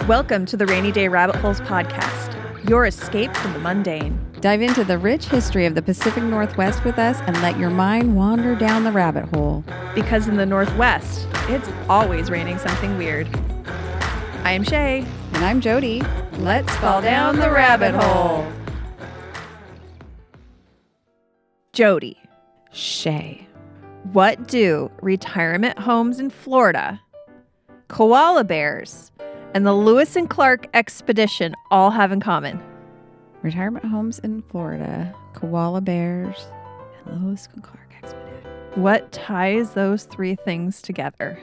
Welcome to the Rainy Day Rabbit Holes podcast, your escape from the mundane. Dive into the rich history of the Pacific Northwest with us and let your mind wander down the rabbit hole. Because in the Northwest, it's always raining something weird. I am Shay. And I'm Jody. Let's fall down the rabbit hole. Jody. Shay. What do retirement homes in Florida, koala bears, and the Lewis and Clark expedition all have in common? Retirement homes in Florida, koala bears, and Lewis and Clark expedition. What ties those three things together?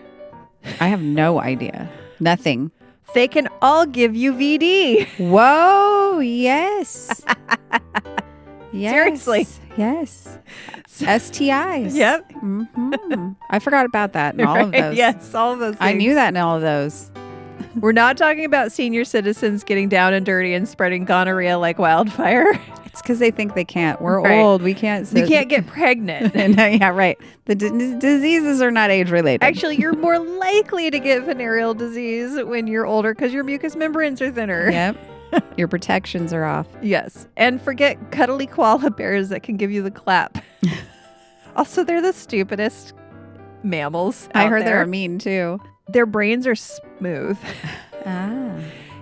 I have no idea. Nothing. They can all give you VD. Whoa, yes. Yes. Seriously. Yes. STIs. Yep. Mm-hmm. I forgot about that in all of those. Yes, all of those things. I knew that in all of those. We're not talking about senior citizens getting down and dirty and spreading gonorrhea like wildfire. It's because they think they can't. We're Right. old. We can't. You can't get pregnant. Yeah, right. The diseases are not age related. Actually, you're more likely to get venereal disease when you're older because your mucous membranes are thinner. Yep. Your protections are off. Yes. And forget cuddly koala bears that can give you the clap. Also, they're the stupidest mammals I out heard there. they're mean too. Their brains are smooth. Ah.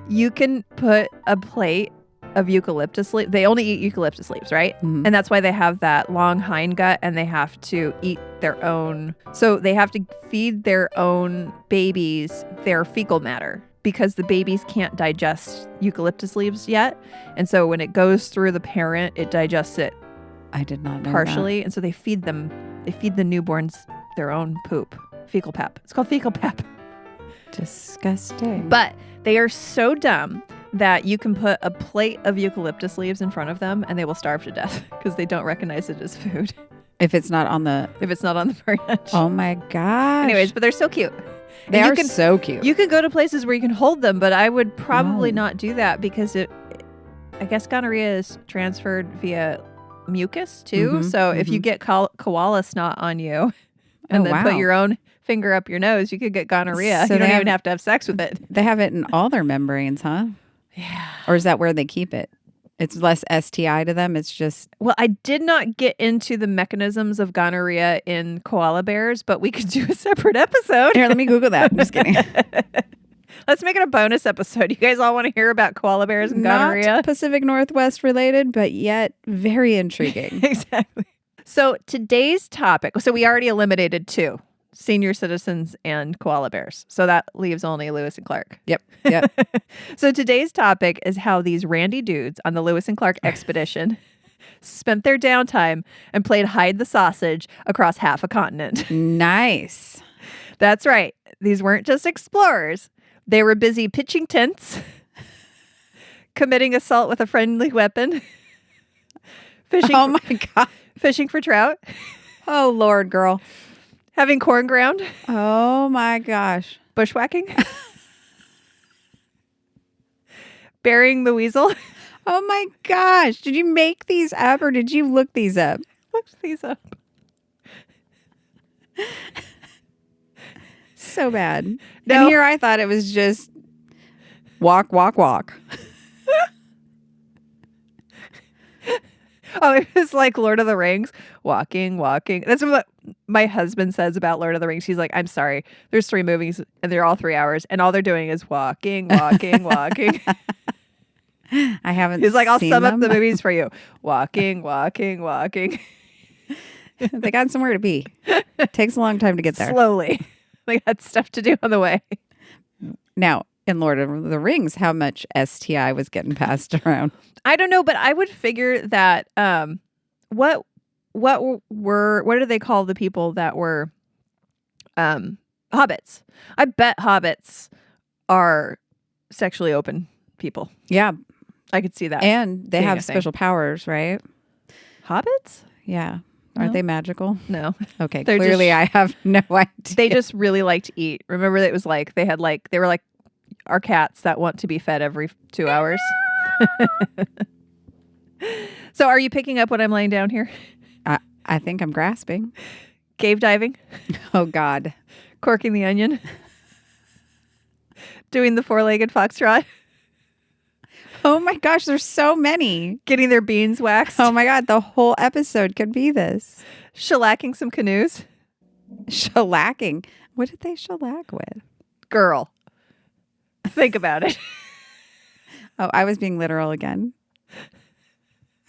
You can put a plate of eucalyptus leaves. They only eat eucalyptus leaves, right? Mhm. And that's why they have that long hind gut and they have to eat their own. So they have to feed their own babies their fecal matter because the babies can't digest eucalyptus leaves yet. And so when it goes through the parent, it digests it I did not know partially. And so they feed the newborns their own poop, fecal pap. It's called fecal pap. that. Disgusting. But they are so dumb that you can put a plate of eucalyptus leaves in front of them and they will starve to death because they don't recognize it as food if it's not on the... if it's not on the branch. Oh my gosh. Anyways, but they're so cute. they and are so cute. You can go to places where you can hold them, but I would probably No. not do that because I guess gonorrhea is transferred via mucus too. Mhm, So if you get koala snot on you and then put wow. your own finger up your nose, you could get gonorrhea. So You don't they even have to have sex with it. They have it in all their membranes, huh? Yeah. Or is that where they keep it? It's less STI to them. It's just... Well, I did not get into the mechanisms of gonorrhea in koala bears, but we could do a separate episode. Here, let me Google that. I'm just kidding. Let's make it a bonus episode. You guys all want to hear about koala bears and gonorrhea? Not Pacific Northwest related, but yet very intriguing. Exactly. So today's topic, so we already eliminated two, senior citizens and koala bears. So that leaves only Lewis and Clark. Yep. So today's topic is how these randy dudes on the Lewis and Clark expedition spent their downtime and played hide the sausage across half a continent. Nice. That's right. These weren't just explorers. They were busy pitching tents, committing assault with a friendly weapon, Oh my God. fishing for trout, Oh, Lord, girl. having corn ground, Oh my gosh. bushwhacking, burying the weasel. Oh my gosh. Did you make these up or did you look these up? Look these up. So bad. No. And here I thought it was just walk, walk, walk. Oh, it was like Lord of the Rings, walking, walking. That's what my husband says about Lord of the Rings. He's like, I'm sorry, there's 3 movies and they're all 3 hours and all they're doing is walking, walking, walking. I haven't He's like, I'll seen sum them. up the movies for you. Walking, walking, walking. They got somewhere to be. Takes a long time to get there. Slowly. They had stuff to do on the way. Now, in Lord of the Rings, how much STI was getting passed around? I don't know, but I would figure that what do they call the people that were hobbits? I bet hobbits are sexually open people. Yeah. I could see that. And they being a have thing. special powers, right? Hobbits? Yeah. Aren't No. they magical? No. Okay. They're Clearly, just- I have no idea. They just really like to eat. Remember that it was like they were like our cats that want to be fed every 2 hours. So are you picking up what I'm laying down here? I think I'm grasping. Cave diving, Oh, God. corking the onion, doing the four-legged foxtrot, Oh my gosh, there's so many. getting their beans waxed, Oh my God, the whole episode could be this. shellacking some canoes. Shellacking. What did they shellac with? Girl, think about it. Oh, I was being literal again.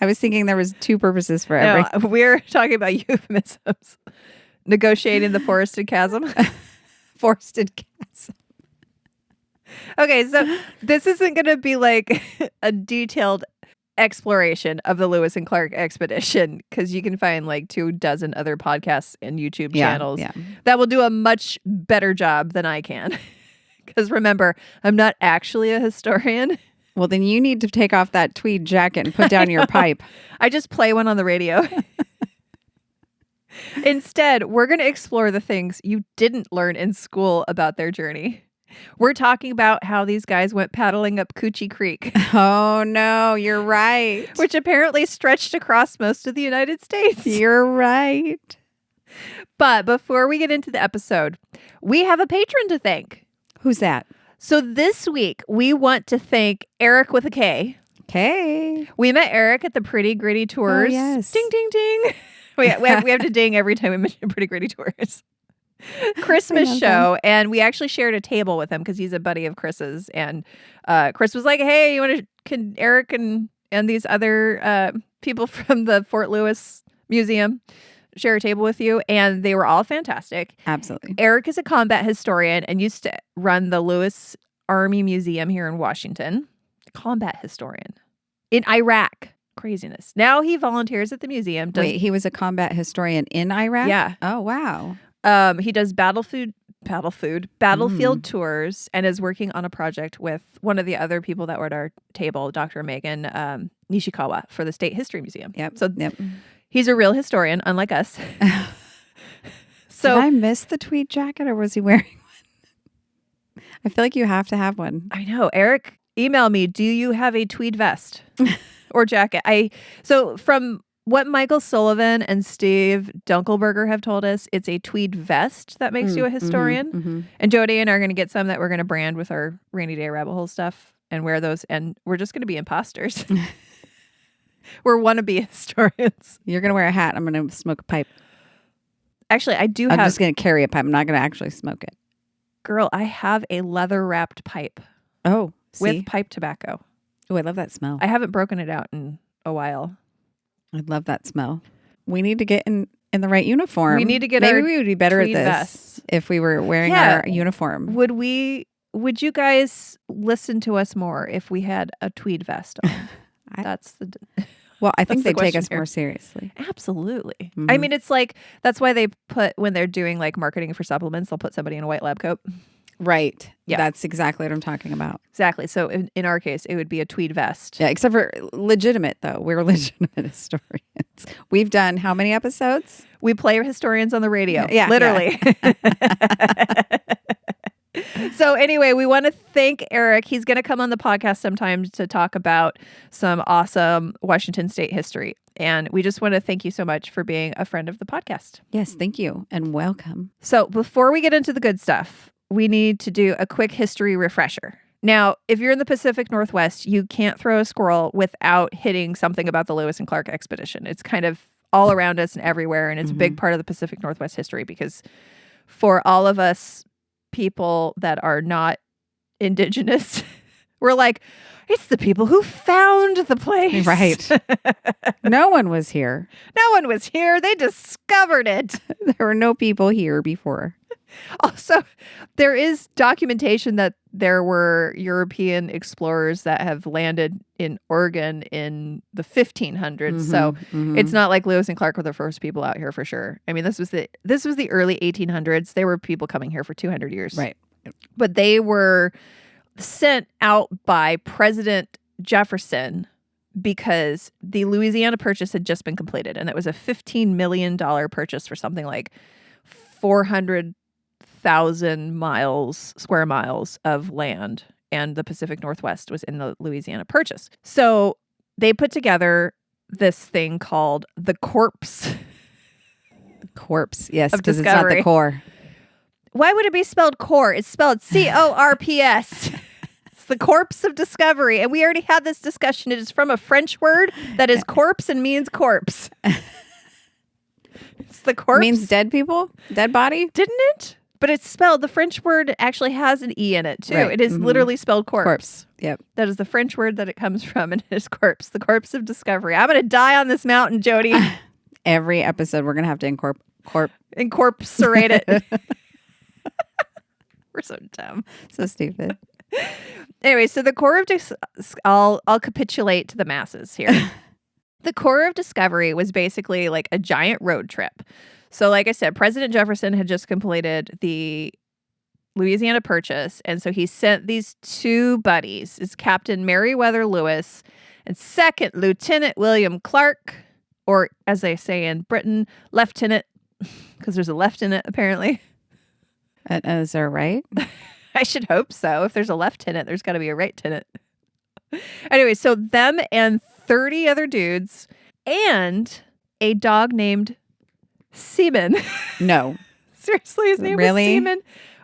I was thinking there was two purposes for every. No, we're talking about euphemisms. Negotiating the forested chasm. Forested chasm. Okay, so this isn't going to be like a detailed exploration of the Lewis and Clark expedition, because you can find like 24 other podcasts and YouTube channels that will do a much better job than I can. Because remember, I'm not actually a historian. Well, then you need to take off that tweed jacket and put down your pipe. I just play one on the radio. Instead, we're going to explore the things you didn't learn in school about their journey. We're talking about how these guys went paddling up Coochie Creek. Oh, no, you're right. Which apparently stretched across most of the United States. You're right. But before we get into the episode, we have a patron to thank. Who's that? So this week, we want to thank Eric with a K. Okay. We met Eric at the Pretty Gritty Tours. Oh, yes. Ding, ding, ding. we have to ding every time we mention Pretty Gritty Tours. Christmas show, and we actually shared a table with him because he's a buddy of Chris's, and Chris was like, hey, you want to, can Eric and these other people from the Fort Lewis Museum share a table with you? And they were all fantastic. Absolutely. Eric is a combat historian and used to run the Lewis Army Museum here in Washington. Combat historian in Iraq. Craziness. Now he volunteers at the museum. Wait, he was a combat historian in Iraq? Yeah. Oh, wow. He does battlefield tours, and is working on a project with one of the other people that were at our table, Dr. Megan Nishikawa, for the State History Museum. So he's a real historian, unlike us. So did I miss the tweed jacket, or was he wearing one? I feel like you have to have one. I know. Eric, email me. Do you have a tweed vest or jacket? So from what Michael Sullivan and Steve Dunkelberger have told us, it's a tweed vest that makes you a historian. Mm-hmm. And Jody and I are going to get some that we're going to brand with our Rainy Day Rabbit Hole stuff and wear those. And we're just going to be imposters. We're wannabe historians. You're going to wear a hat. I'm going to smoke a pipe. Actually, I'm just going to carry a pipe. I'm not going to actually smoke it. Girl, I have a leather wrapped pipe. Oh, with pipe tobacco. Oh, I love that smell. I haven't broken it out in a while. I love that smell. We need to get in the right uniform. We need to get Maybe our we would be better at tweed this vests. if we were wearing our uniform. Would you guys listen to us more if we had a tweed vest on? Well, I think the they take us question here. more seriously. Absolutely. Mm-hmm. I mean, it's like, that's why they put, when they're doing like marketing for supplements, they'll put somebody in a white lab coat. Right. Yeah. That's exactly what I'm talking about. Exactly. So in our case, it would be a tweed vest. Yeah, except for legitimate, though. We're legitimate historians. We've done how many episodes? We play historians on the radio. Yeah. Literally. Yeah. So anyway, we want to thank Eric. He's going to come on the podcast sometime to talk about some awesome Washington State history. And we just want to thank you so much for being a friend of the podcast. Yes, thank you. And welcome. So before we get into the good stuff, we need to do a quick history refresher. Now, if you're in the Pacific Northwest, you can't throw a squirrel without hitting something about the Lewis and Clark expedition. It's kind of all around us and everywhere, and it's a big part of the Pacific Northwest history because for all of us people that are not indigenous, we're like, it's the people who found the place. Right. No one was here. No one was here. They discovered it. There were no people here before. Also, there is documentation that there were European explorers that have landed in Oregon in the 1500s. So it's not like Lewis and Clark were the first people out here for sure. I mean, this was the early 1800s. There were people coming here for 200 years. Right. But they were sent out by President Jefferson because the Louisiana Purchase had just been completed. And it was a $15 million purchase for something like 400,000 square miles of land, and the Pacific Northwest was in the Louisiana Purchase. So they put together this thing called the Corpse. Corpse, yes, Of because it's not the discovery. core. Why would it be spelled core? It's spelled corps. It's the corpse of discovery. And we already had this discussion. It is from a French word that is corpse and means corpse. It's the corpse. It means dead people? Dead body? Didn't it? But it's spelled, the French word actually has an E in it too. Right. It is literally spelled corpse. Corpse. Yep. That is the French word that it comes from, and it is corpse, the corpse of discovery. I'm going to die on this mountain, Jody. Every episode, we're going to have to Incorporate it. We're so dumb. So stupid. Anyway, so the core of I'll capitulate to the masses here. The core of discovery was basically like a giant road trip. So like I said, President Jefferson had just completed the Louisiana Purchase. And so he sent these two buddies. It's Captain Meriwether Lewis and Second Lieutenant William Clark, or as they say in Britain, Lieutenant, because there's a left in it, apparently. Is there a right? I should hope so. If there's a left in it, there's got to be a right in it. Anyway, so them and 30 other dudes and a dog named Seaman. No. Seriously, his name was Seaman.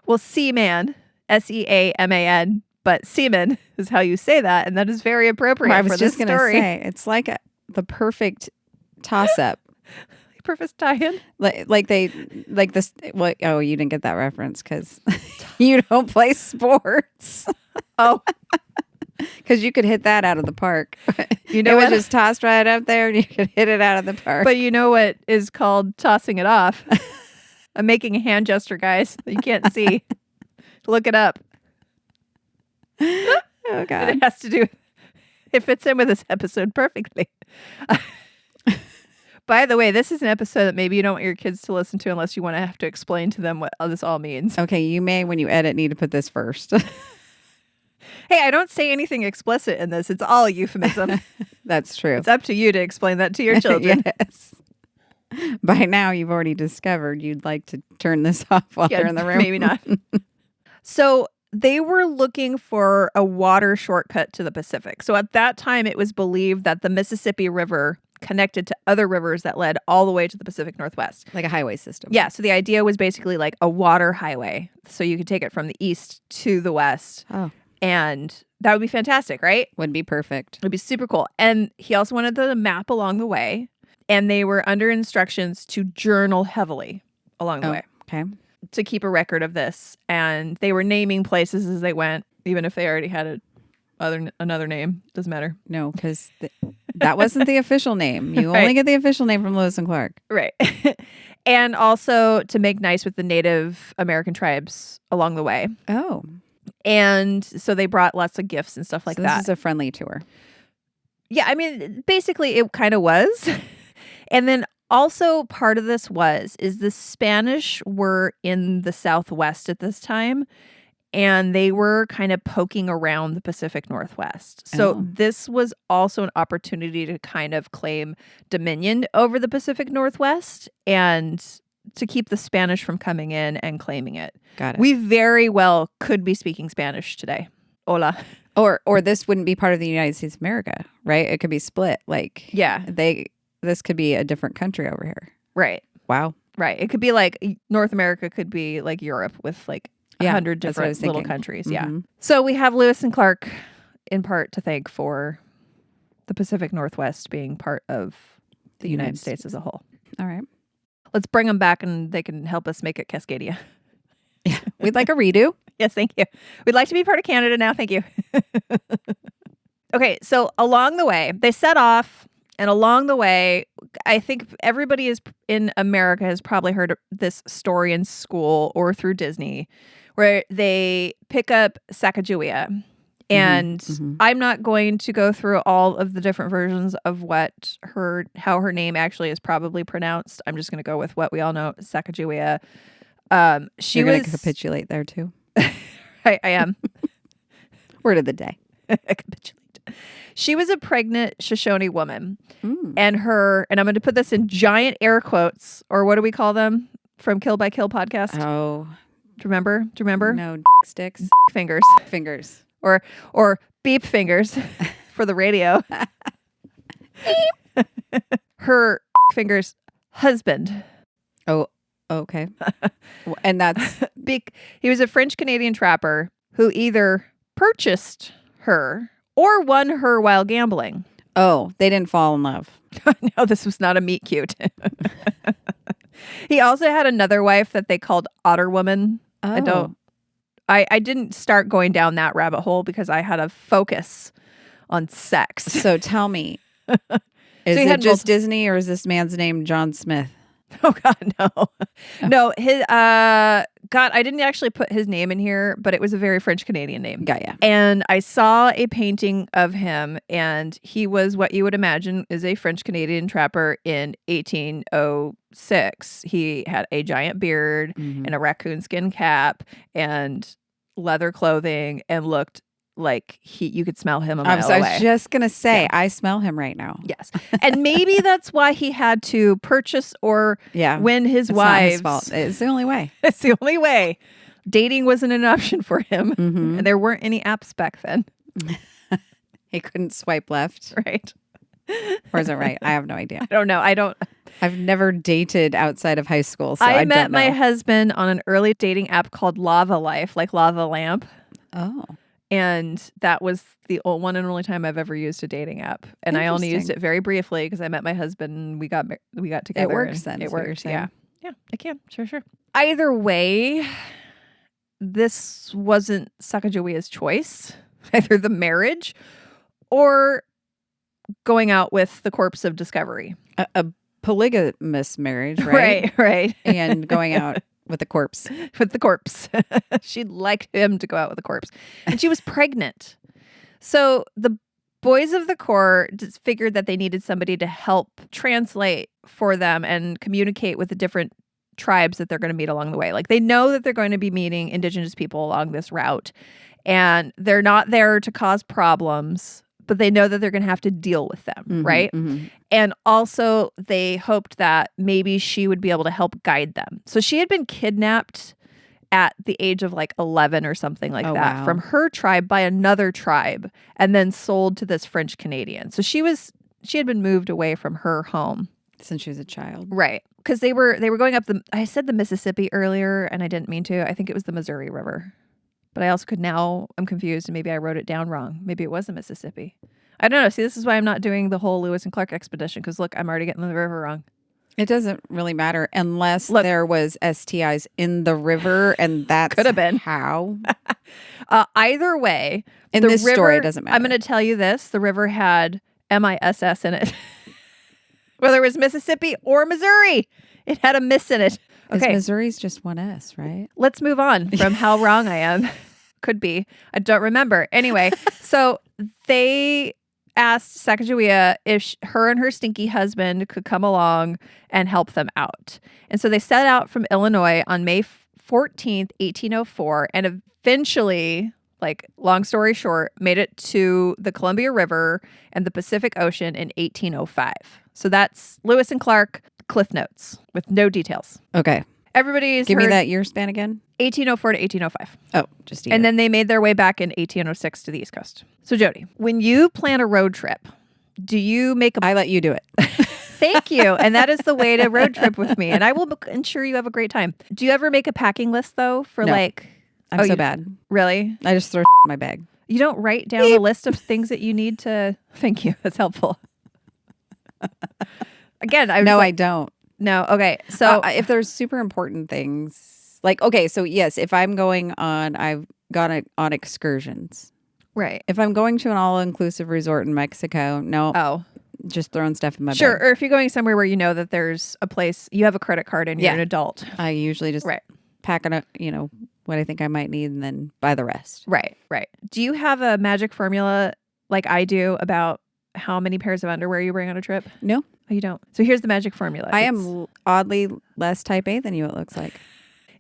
Well, Seaman, Seaman, but Seaman is how you say that, and that is very appropriate for this story. I was just going to say, it's like the perfect toss-up. Perfect tie-in. Like this. Well, oh, you didn't get that reference because you don't play sports. Oh. Because you could hit that out of the park. You know, it was just tossed right up there and you could hit it out of the park. But you know what is called tossing it off? I'm making a hand gesture, guys. You can't see. Look it up. Oh, God. But it has to do, it fits in with this episode perfectly. By the way, this is an episode that maybe you don't want your kids to listen to unless you want to have to explain to them what this all means. Okay, you may, when you edit, need to put this first. Hey, I don't say anything explicit in this. It's all euphemism. That's true. It's up to you to explain that to your children. Yes. By now, you've already discovered you'd like to turn this off while they're in the room. Maybe not. So they were looking for a water shortcut to the Pacific. So at that time, it was believed that the Mississippi River connected to other rivers that led all the way to the Pacific Northwest. Like a highway system. Yeah. So the idea was basically like a water highway. So you could take it from the east to the west. Oh. And that would be fantastic, right? Would be perfect. It'd be super cool. And he also wanted the map along the way. And they were under instructions to journal heavily along the way. Okay. To keep a record of this. And they were naming places as they went, even if they already had another name. Doesn't matter. No, because that wasn't the official name. You Right. only get the official name from Lewis and Clark. Right. And also to make nice with the Native American tribes along the way. Oh. And so they brought lots of gifts and stuff like that. This is a friendly tour. Yeah, I mean, basically it kind of was. And then also part of this is the Spanish were in the Southwest at this time, and they were kind of poking around the Pacific Northwest. So this was also an opportunity to kind of claim dominion over the Pacific Northwest and to keep the Spanish from coming in and claiming it. Got it. We very well could be speaking Spanish today. Hola. Or this wouldn't be part of the United States of America, right? It could be split. Like, yeah, this could be a different country over here. Right. Wow. Right. It could be like North America could be like Europe with like 100 different little countries. Mm-hmm. Yeah. So we have Lewis and Clark in part to thank for the Pacific Northwest being part of the United States as a whole. All right. Let's bring them back and they can help us make it Cascadia. Yeah. We'd like a redo. Yes, thank you. We'd like to be part of Canada now. Thank you. Okay, so along the way, they set off, and along the way, I think everybody in America has probably heard this story in school or through Disney, where they pick up Sacagawea. And I'm not going to go through all of the different versions of how her name actually is probably pronounced. I'm just going to go with what we all know, Sacagawea. You're going to capitulate there too. I am. Word of the day. Capitulate. She was a pregnant Shoshone woman, and I'm going to put this in giant air quotes, or what do we call them from Kill by Kill podcast? Oh, do you remember? No, sticks, fingers, or beep fingers for the radio. Her fingers husband. Oh, Okay. And that's He was a French Canadian trapper who either purchased her or won her while gambling. they didn't fall in love. No, this was not a meet cute. He also had another wife that they called Otter Woman. Oh. I didn't start going down that rabbit hole because I had a focus on sex. So tell me, is it just Disney or is this man's name John Smith? Oh God, no. No, his God, I didn't actually put his name in here, but it was a very French Canadian name. Got ya. And I saw a painting of him, and he was what you would imagine is a French Canadian trapper in 1806. He had a giant beard and a raccoon skin cap and leather clothing, and looked like you could smell him a mile away. I was just going to say, I smell him right now. Yes. And maybe that's why he had to purchase or win his wives. Not his fault. It's the only way. It's the only way. Dating wasn't an option for him. And there weren't any apps back then. He couldn't swipe left. Right. Or is it right? I have no idea. I don't know. I've never dated outside of high school. So I met my husband on an early dating app called Lava Life, like Lava Lamp. Oh. And that was the one and only time I've ever used a dating app. And I only used it very briefly because I met my husband and we got together. It works then. It works. Yeah. Yeah, I can. Sure. Either way, this wasn't Sacagawea's choice. Either the marriage or going out with the corpse of Discovery. A polygamous marriage, right? Right. And going out with the corpse. With the corpse. She'd like him to go out with the corpse. And she was pregnant. So the boys of the court just figured that they needed somebody to help translate for them and communicate with the different tribes that they're going to meet along the way. Like, they know that they're going to be meeting indigenous people along this route. And they're not there to cause problems, but they know that they're going to have to deal with them, right? And also, they hoped that maybe she would be able to help guide them. So she had been kidnapped at the age of like 11 or something like that from her tribe by another tribe and then sold to this French Canadian. So she had been moved away from her home. Since she was a child. Right. Because they were going up I said the Mississippi earlier and I didn't mean to. I think it was the Missouri River. But I also I'm confused and maybe I wrote it down wrong. Maybe it was the Mississippi. I don't know. See, this is why I'm not doing the whole Lewis and Clark expedition because look, I'm already getting the river wrong. It doesn't really matter unless there was STIs in the river, and that could have been how. Either way, in this story, it doesn't matter. I'm going to tell you this: the river had MISS in it, whether it was Mississippi or Missouri, it had a miss in it. Okay, Missouri's just one S, right? Let's move on from how wrong I am. Could be. I don't remember. Anyway, so they asked Sacagawea if her and her stinky husband could come along and help them out. And so they set out from Illinois on May 14th, 1804, and eventually, like, long story short, made it to the Columbia River and the Pacific Ocean in 1805. So that's Lewis and Clark Cliff Notes with no details. Okay. Everybody's Give me that year span again. 1804 to 1805. Oh, just a year. And then they made their way back in 1806 to the East Coast. So Jody, when you plan a road trip, do you make I let you do it. Thank you. And that is the way to road trip with me. And I will ensure you have a great time. Do you ever make a packing list though for No. like... I'm so bad. Really? I just throw in my bag. You don't write down a list of things that you need to... Thank you. That's helpful. Again, I don't. No. Okay. So if there's super important things, like, okay, so yes, if I'm going on, I've gone on excursions. Right. If I'm going to an all-inclusive resort in Mexico, no. Oh. Just throwing stuff in my Sure. bag. Or if you're going somewhere where you know that there's a place, you have a credit card and you're an adult. I usually just pack on what I think I might need and then buy the rest. Right. Do you have a magic formula like I do about how many pairs of underwear you bring on a trip? No. Oh, you don't? So here's the magic formula. I am oddly less type A than you, it looks like.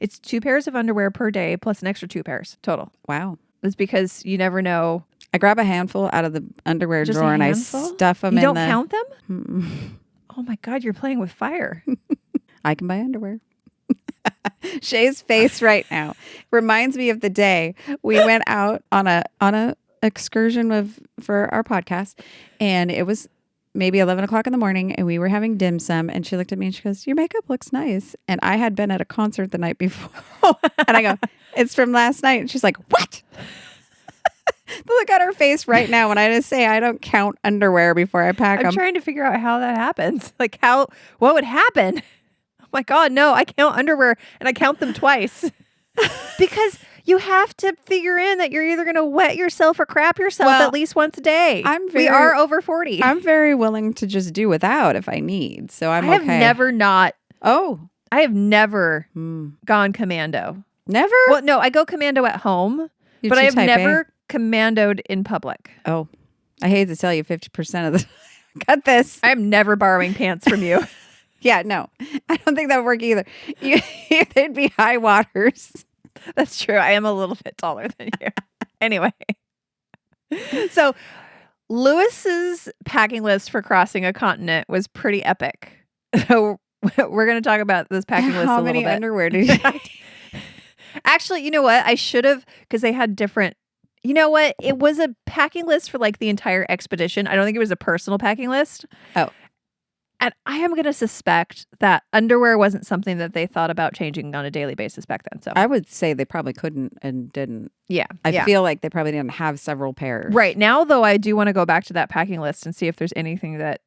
It's 2 pairs of underwear per day plus an extra 2 pairs total. Wow. It's because you never know. I grab a handful out of the underwear drawer and I stuff them in You don't count them? Mm-mm. Oh my God, you're playing with fire. I can buy underwear. Shay's face right now reminds me of the day we went out on a excursion for our podcast, and it was maybe 11 o'clock in the morning and we were having dim sum and she looked at me and she goes, your makeup looks nice. And I had been at a concert the night before. And I go, it's from last night. And she's like, what? The look on her face right now when I just say I don't count underwear before I pack them. I'm trying to figure out how that happens. Like what would happen? Oh my God, no, I count underwear and I count them twice. Because you have to figure in that you're either going to wet yourself or crap yourself at least once a day. We are over 40. I'm very willing to just do without if I need. So I have never not. Oh. I have never gone commando. Never? Well, no, I go commando at home, but I have never commandoed in public. Oh, I hate to tell you 50% of the cut this. I'm never borrowing pants from you. Yeah, no, I don't think that would work either. They'd be high waters. That's true. I am a little bit taller than you. Anyway. So Lewis's packing list for crossing a continent was pretty epic. So we're going to talk about this packing list a little bit. How many underwear did you Actually, you know what? I should have, because they had different, you know what? It was a packing list for like the entire expedition. I don't think it was a personal packing list. Oh. And I am going to suspect that underwear wasn't something that they thought about changing on a daily basis back then. So I would say they probably couldn't and didn't. Yeah. I feel like they probably didn't have several pairs. Right. Now, though, I do want to go back to that packing list and see if there's anything that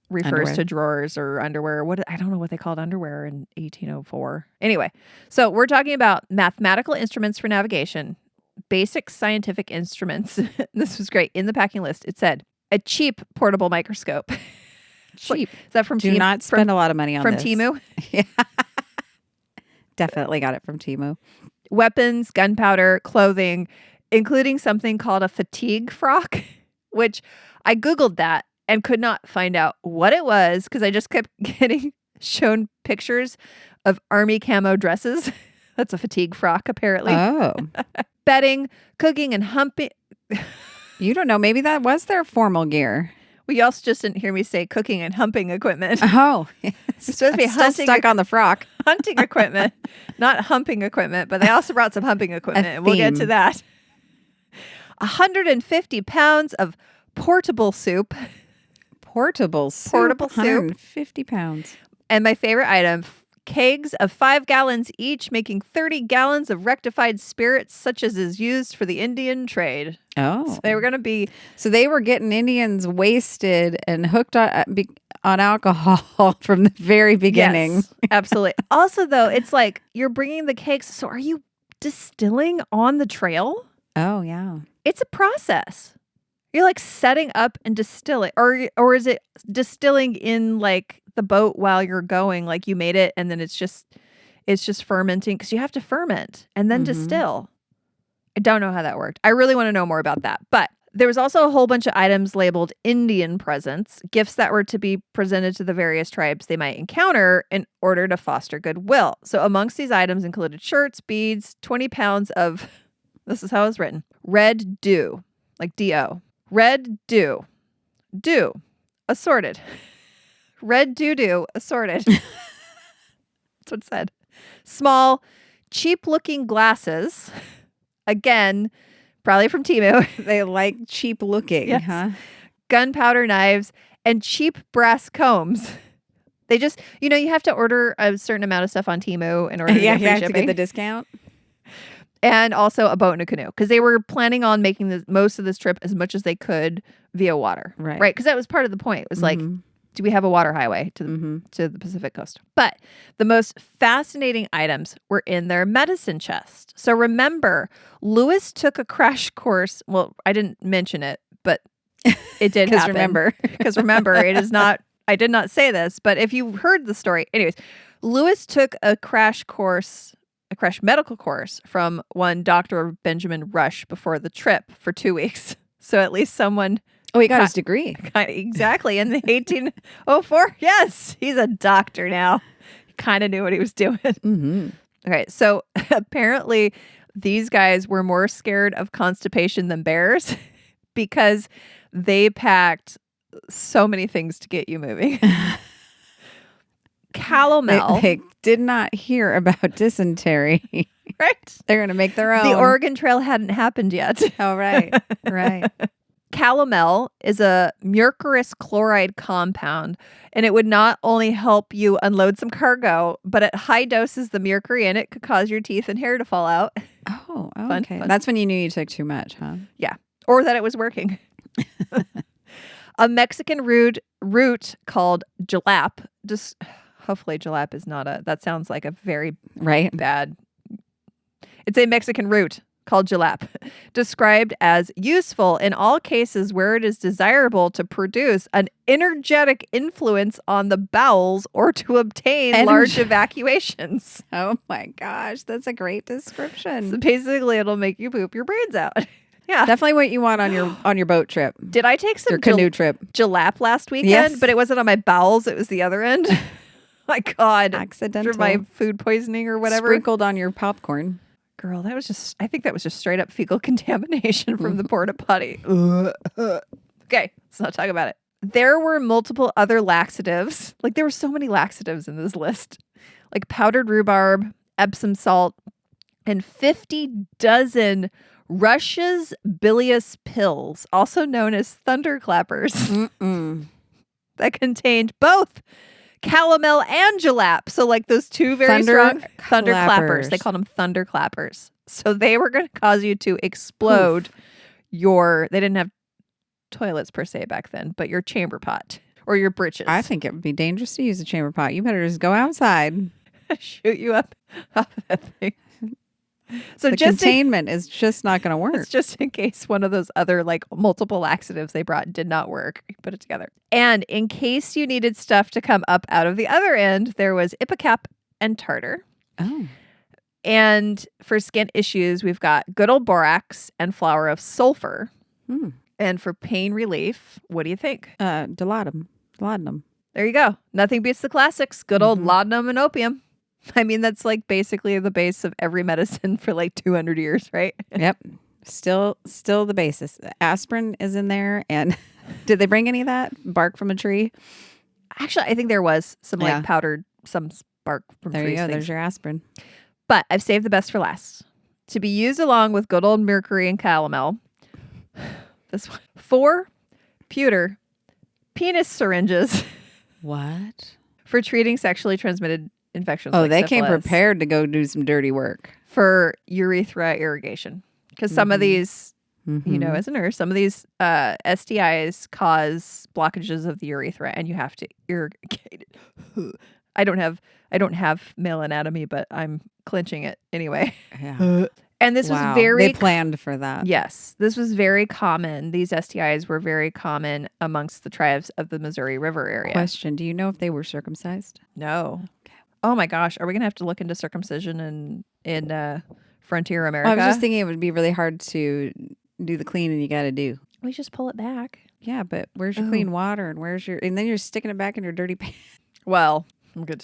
refers to drawers or underwear. I don't know what they called underwear in 1804. Anyway, so we're talking about mathematical instruments for navigation, basic scientific instruments. This was great. In the packing list, it said a cheap portable microscope. Cheap. Is that from Do not spend a lot of money on from this. Temu? Yeah. Definitely got it from Temu. Weapons, gunpowder, clothing, including something called a fatigue frock, which I Googled that and could not find out what it was because I just kept getting shown pictures of army camo dresses. That's a fatigue frock, apparently. Oh. Bedding, cooking, and humping. You don't know. Maybe that was their formal gear. Well, you also just didn't hear me say cooking and humping equipment. Oh. It's supposed to be hunting. Stuck on the frock. Hunting equipment, not humping equipment, but they also brought some humping equipment. And we'll get to that. 150 pounds of portable soup. Portable soup. 150 pounds. And my favorite item, kegs of 5 gallons each, making 30 gallons of rectified spirits, such as is used for the Indian trade. Oh. So they were going to be... So they were getting Indians wasted and hooked on alcohol from the very beginning. Yes, absolutely. Also, though, it's like you're bringing the kegs. So are you distilling on the trail? Oh, yeah. It's a process. You're like setting up and distilling. Or is it distilling in like the boat while you're going? Like you made it and then it's just fermenting because you have to ferment and then distill. I don't know how that worked. I really want to know more about that. But there was also a whole bunch of items labeled Indian presents, gifts that were to be presented to the various tribes they might encounter in order to foster goodwill. So amongst these items included shirts, beads, 20 pounds of, this is how it was written, red dew, like D-O. Red dew. Dew. Assorted. Red doo-doo. Assorted. That's what it said. Small, cheap-looking glasses. Again, probably from Temu. They like cheap looking, yes. huh? Gunpowder knives and cheap brass combs. They just, you have to order a certain amount of stuff on Temu in order to get free shipping. To get the discount. And also a boat and a canoe because they were planning on making most of this trip as much as they could via water. Right. Because that was part of the point. It was like, do we have a water highway to the Pacific coast? But the most fascinating items were in their medicine chest. So remember, Lewis took a crash course. Well, I didn't mention it, but it did happen. Because remember, it is not, I did not say this, but if you heard the story, anyways, Lewis took a crash medical course from one Dr. Benjamin Rush before the trip for 2 weeks. So at least someone... Oh, he got his degree. Exactly. In the 1804. Yes. He's a doctor now. He kind of knew what he was doing. Okay. So apparently these guys were more scared of constipation than bears because they packed so many things to get you moving. Calomel. They did not hear about dysentery. Right. They're going to make their own. The Oregon Trail hadn't happened yet. Oh, right. Right. Calomel is a mercurous chloride compound, and it would not only help you unload some cargo, but at high doses, the mercury in it could cause your teeth and hair to fall out. Oh, Fun, okay. fun. That's when you knew you took too much, huh? Yeah. Or that it was working. A Mexican root called jalap. Just hopefully jalap is not that sounds like a very bad. It's a Mexican root called jalap, described as useful in all cases where it is desirable to produce an energetic influence on the bowels or to obtain large evacuations. Oh my gosh, that's a great description. So basically, it'll make you poop your brains out. Yeah, definitely what you want on your boat trip. Did I take some your canoe trip jalap last weekend? Yes. But it wasn't on my bowels; it was the other end. My God, accidental for my food poisoning or whatever, sprinkled on your popcorn. Girl, I think that was just straight up fecal contamination from the porta potty. Okay, let's not talk about it. There were multiple other laxatives. Like, there were so many laxatives in this list. Like powdered rhubarb, Epsom salt, and 50 dozen Russia's bilious pills, also known as thunderclappers, that contained both calomel and jalap. So like those two very strong thunderclappers. They called them thunderclappers. So they were going to cause you to explode they didn't have toilets per se back then, but your chamber pot or your britches. I think it would be dangerous to use a chamber pot. You better just go outside. Shoot you up off that thing. So the containment is just not going to work. It's just in case one of those other like multiple laxatives they brought did not work. You put it together. And in case you needed stuff to come up out of the other end, there was Ipecac and tartar. Oh. And for skin issues, we've got good old borax and flour of sulfur. And for pain relief, what do you think? Laudanum. There you go. Nothing beats the classics. Good old laudanum and opium. I mean, that's like basically the base of every medicine for like 200 years, right? Yep. Still the basis. Aspirin is in there. And did they bring any of that? Bark from a tree? Actually, I think there was some like powdered, some bark from trees. There you go. Things. There's your aspirin. But I've saved the best for last. To be used along with good old mercury and calomel. This one. 4 pewter penis syringes. What? For treating sexually transmitted infections. Oh, like they syphilis, came prepared to go do some dirty work. For urethra irrigation. Because some of these, you know, as a nurse, some of these STIs cause blockages of the urethra and you have to irrigate it. I don't have male anatomy, but I'm clinching it anyway. Yeah. And this was very... They planned for that. Yes. This was very common. These STIs were very common amongst the tribes of the Missouri River area. Question. Do you know if they were circumcised? No. Okay. Oh my gosh. Are we going to have to look into circumcision in frontier America? Well, I was just thinking it would be really hard to do the cleaning you got to do. We just pull it back. Yeah, but where's your clean water and then you're sticking it back in your dirty pants. Well, I'm good.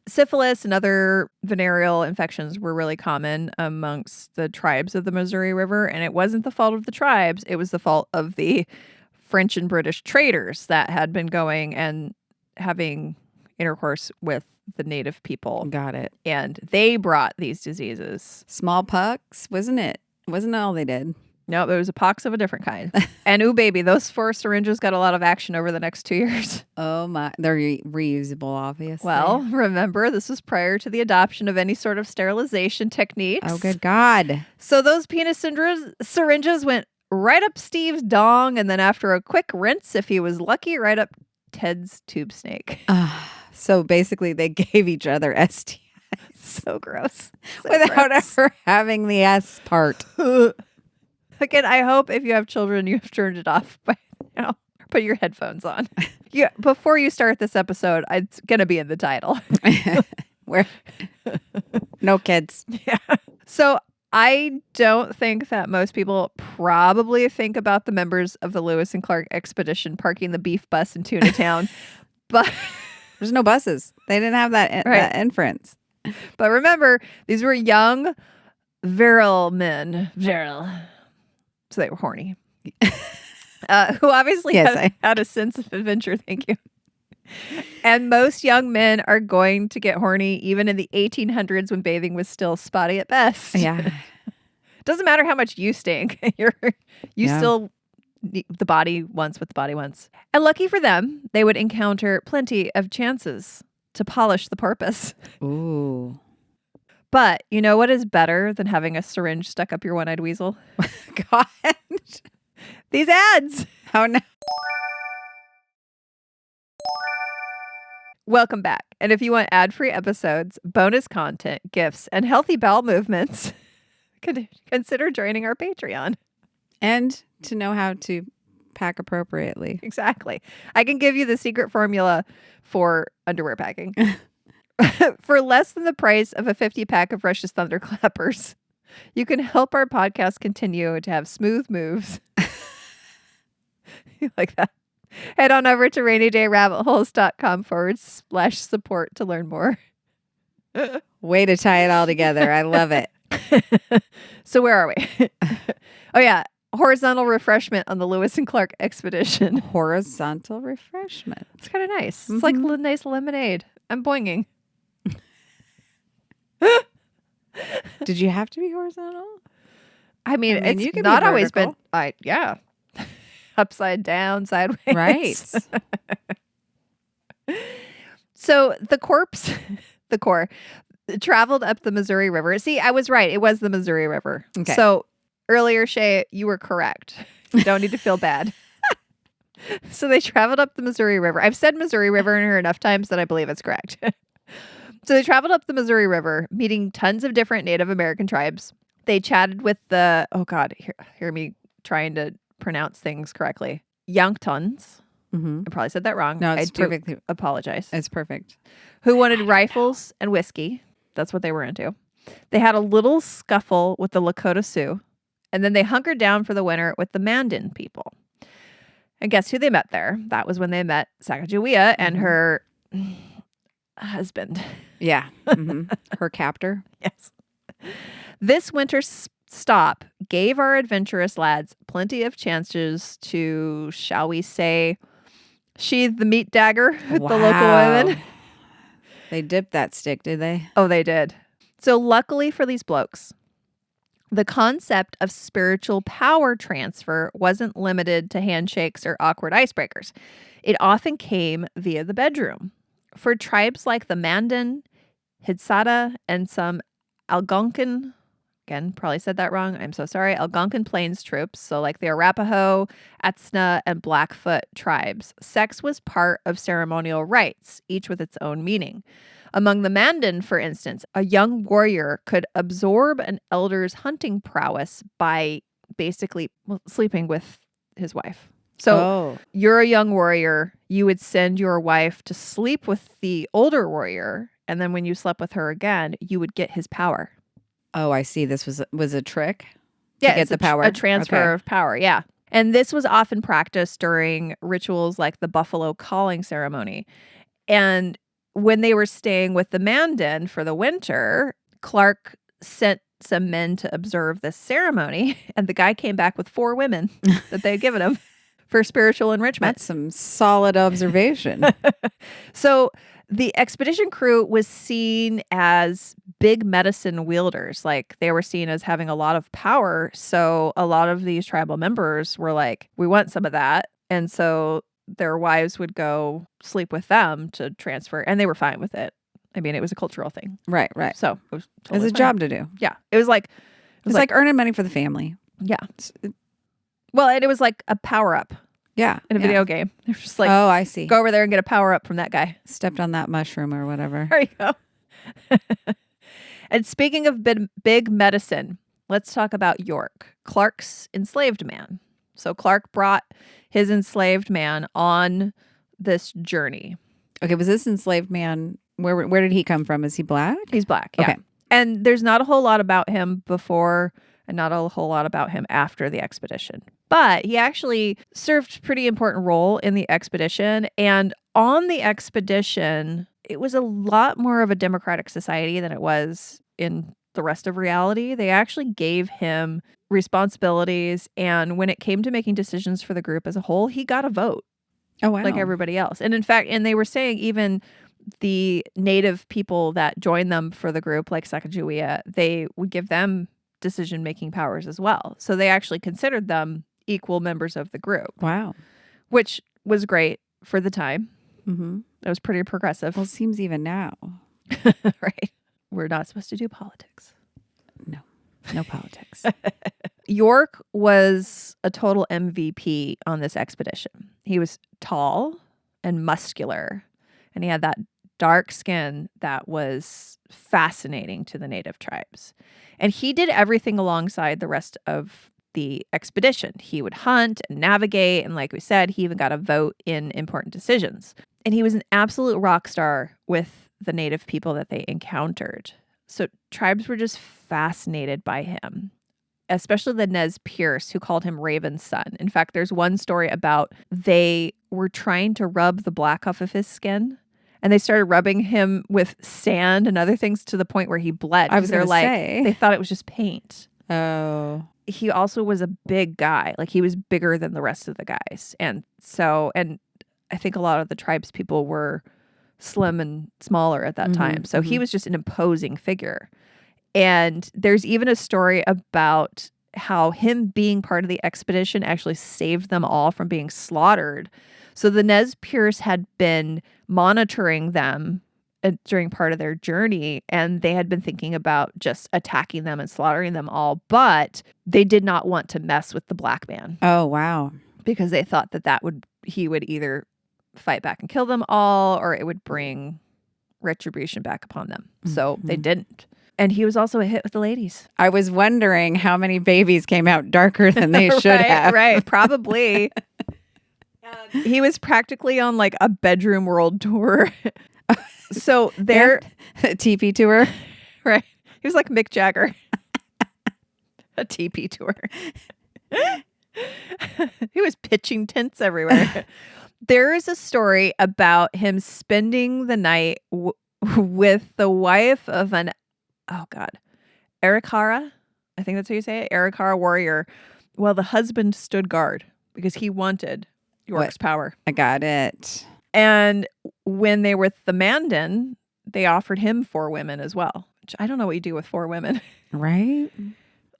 Syphilis and other venereal infections were really common amongst the tribes of the Missouri River, and it wasn't the fault of the tribes. It was the fault of the French and British traders that had been going and having intercourse with the native people. Got it. And they brought these diseases. Smallpox, wasn't it? Wasn't all they did? No, there was a pox of a different kind. And ooh, baby, those 4 syringes got a lot of action over the next 2 years. Oh my, they're reusable, obviously. Well, remember, this was prior to the adoption of any sort of sterilization techniques. Oh, good God. So those penis syringes went right up Steve's dong, and then after a quick rinse, if he was lucky, right up Ted's tube snake. So basically, they gave each other STIs. So gross. Without ever having the S part. Again, I hope if you have children, you have turned it off by now. Put your headphones on. Yeah, before you start this episode, it's going to be in the title. Where no kids. Yeah. So I don't think that most people probably think about the members of the Lewis and Clark expedition parking the beef bus in Tuna Town. But there's no buses. They didn't have that inference. But remember, these were young, virile men. Virile. So they were horny. Who obviously had a sense of adventure. Thank you. And most young men are going to get horny even in the 1800s when bathing was still spotty at best. Yeah. Doesn't matter how much you stink. You Yeah. still need the body wants what the body wants. And lucky for them, they would encounter plenty of chances to polish the porpoise. Ooh. But you know what is better than having a syringe stuck up your one-eyed weasel? God. These ads. Oh, no. Welcome back. And if you want ad-free episodes, bonus content, gifts, and healthy bowel movements, consider joining our Patreon. And to know how to pack appropriately. Exactly. I can give you the secret formula for underwear packing. For less than the price of a 50-pack of Rush's Thunderclappers, you can help our podcast continue to have smooth moves. You like that? Head on over to rainydayrabitholes.com/support to learn more. Way to tie it all together. I love it. So where are we? Oh, yeah. Horizontal refreshment on the Lewis and Clark expedition. Horizontal refreshment. It's kind of nice. It's like a nice lemonade. I'm boinging. Did you have to be horizontal? I mean it's you can be not always been. vertical. Yeah. Upside down, sideways. Right. So the core traveled up the Missouri River. See, I was right. It was the Missouri River. Okay. So earlier, Shay, you were correct. You don't need to feel bad. So they traveled up the Missouri River. I've said Missouri River in here enough times that I believe it's correct. So they traveled up the Missouri River, meeting tons of different Native American tribes. They chatted with the, oh God, hear me trying to pronounce things correctly. Yanktons. Mm-hmm. I probably said that wrong. No, it's perfectly. Apologize. It's perfect. Who wanted rifles and whiskey. That's what they were into. They had a little scuffle with the Lakota Sioux, and then they hunkered down for the winter with the Mandan people. And guess who they met there? That was when they met Sacagawea and her husband. Yeah. Mm-hmm. Her captor. Yes. This winter stop gave our adventurous lads plenty of chances to, shall we say, sheathe the meat dagger with the local women. They dipped that stick, did they? Oh, they did. So luckily for these blokes, the concept of spiritual power transfer wasn't limited to handshakes or awkward icebreakers. It often came via the bedroom. For tribes like the Mandan, Hidsata, and some Algonquin, again, probably said that wrong, I'm so sorry, Algonquin Plains troops, so like the Arapaho, Atsna, and Blackfoot tribes, sex was part of ceremonial rites, each with its own meaning. Among the Mandan, for instance, a young warrior could absorb an elder's hunting prowess by basically sleeping with his wife. So you're a young warrior, you would send your wife to sleep with the older warrior, and then when you slept with her again, you would get his power. Oh, I see. This was a trick to get the power. A transfer of power, yeah. And this was often practiced during rituals like the buffalo calling ceremony. And when they were staying with the Mandan for the winter, Clark sent some men to observe this ceremony, and the guy came back with 4 women that they had given him for spiritual enrichment. That's some solid observation. So the expedition crew was seen as big medicine wielders. Like they were seen as having a lot of power. So a lot of these tribal members were like, we want some of that. And so their wives would go sleep with them to transfer. And they were fine with it. I mean, it was a cultural thing. Right. So it was totally it's a fine. job to do. Yeah. It was like earning money for the family. Yeah. Well, and it was like a power up. Yeah. In a video game. They're just like, oh, I see. Go over there and get a power up from that guy. Stepped on that mushroom or whatever. There you go. And speaking of big medicine, let's talk about York, Clark's enslaved man. So Clark brought his enslaved man on this journey. Okay, was this enslaved man, where did he come from? Is he black? He's black, yeah. Okay. And there's not a whole lot about him before and not a whole lot about him after the expedition. But he actually served a pretty important role in the expedition. And on the expedition, it was a lot more of a democratic society than it was in the rest of reality. They actually gave him responsibilities. And when it came to making decisions for the group as a whole, he got a vote. Oh, wow. Like everybody else. And in fact, and they were saying even the native people that joined them for the group, like Sacagawea, they would give them decision-making powers as well. So they actually considered them equal members of the group, Wow. which was great for the time. Mm-hmm. It was pretty progressive. Well, it seems even now. Right. We're not supposed to do politics. No politics. York was a total MVP on this expedition. He was tall and muscular, and he had that dark skin that was fascinating to the native tribes. And he did everything alongside the rest of the expedition. He would hunt and navigate, and like we said, he even got a vote in important decisions. And he was an absolute rock star with the native people that they encountered. So tribes were just fascinated by him, especially the Nez Perce, who called him Raven's son. In fact, there's one story about they were trying to rub the black off of his skin, and they started rubbing him with sand and other things to the point where he bled. I was They're going to like, say. they thought it was just paint. Oh. He also was a big guy. Like, he was bigger than the rest of the guys. And I think a lot of the tribes people were slim and smaller at that time. So he was just an imposing figure. And there's even a story about how him being part of the expedition actually saved them all from being slaughtered. So the Nez Perce had been monitoring them during part of their journey, and they had been thinking about just attacking them and slaughtering them all, but they did not want to mess with the black man. Oh, wow. Because they thought he would either fight back and kill them all, or it would bring retribution back upon them. So they didn't. And he was also a hit with the ladies. I was wondering how many babies came out darker than they should have. Right, probably. He was practically on like a bedroom world tour. So there, TP tour. Right. He was like Mick Jagger. A TP tour. He was pitching tents everywhere. There is a story about him spending the night with the wife of Arikara. I think that's how you say it. Arikara warrior. Well, the husband stood guard because he wanted York's power. I got it. And when they were with the Mandan, they offered him 4 women as well. Which I don't know what you do with 4 women. Right?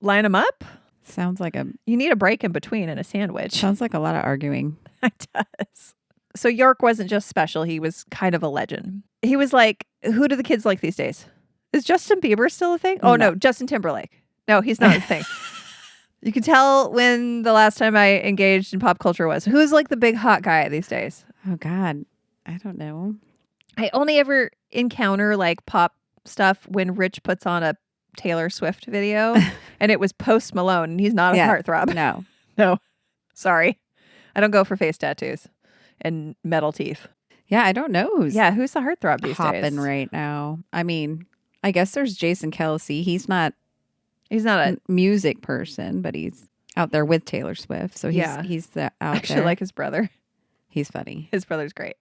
Line them up? Sounds like You need a break in between and a sandwich. Sounds like a lot of arguing. It does. So York wasn't just special. He was kind of a legend. He was like, who do the kids like these days? Is Justin Bieber still a thing? Oh, no, Justin Timberlake. No, he's not a thing. You can tell when the last time I engaged in pop culture was. Who's like the big hot guy these days? Oh, God. I don't know. I only ever encounter like pop stuff when Rich puts on a Taylor Swift video and it was Post Malone and he's not a heartthrob. No. No. Sorry. I don't go for face tattoos and metal teeth. Yeah, I don't know who's the heartthrob these hopping days. right now. I mean, I guess there's Jason Kelce. He's not a music person, but he's out there with Taylor Swift. So he's out there. I actually like his brother. He's funny. His brother's great.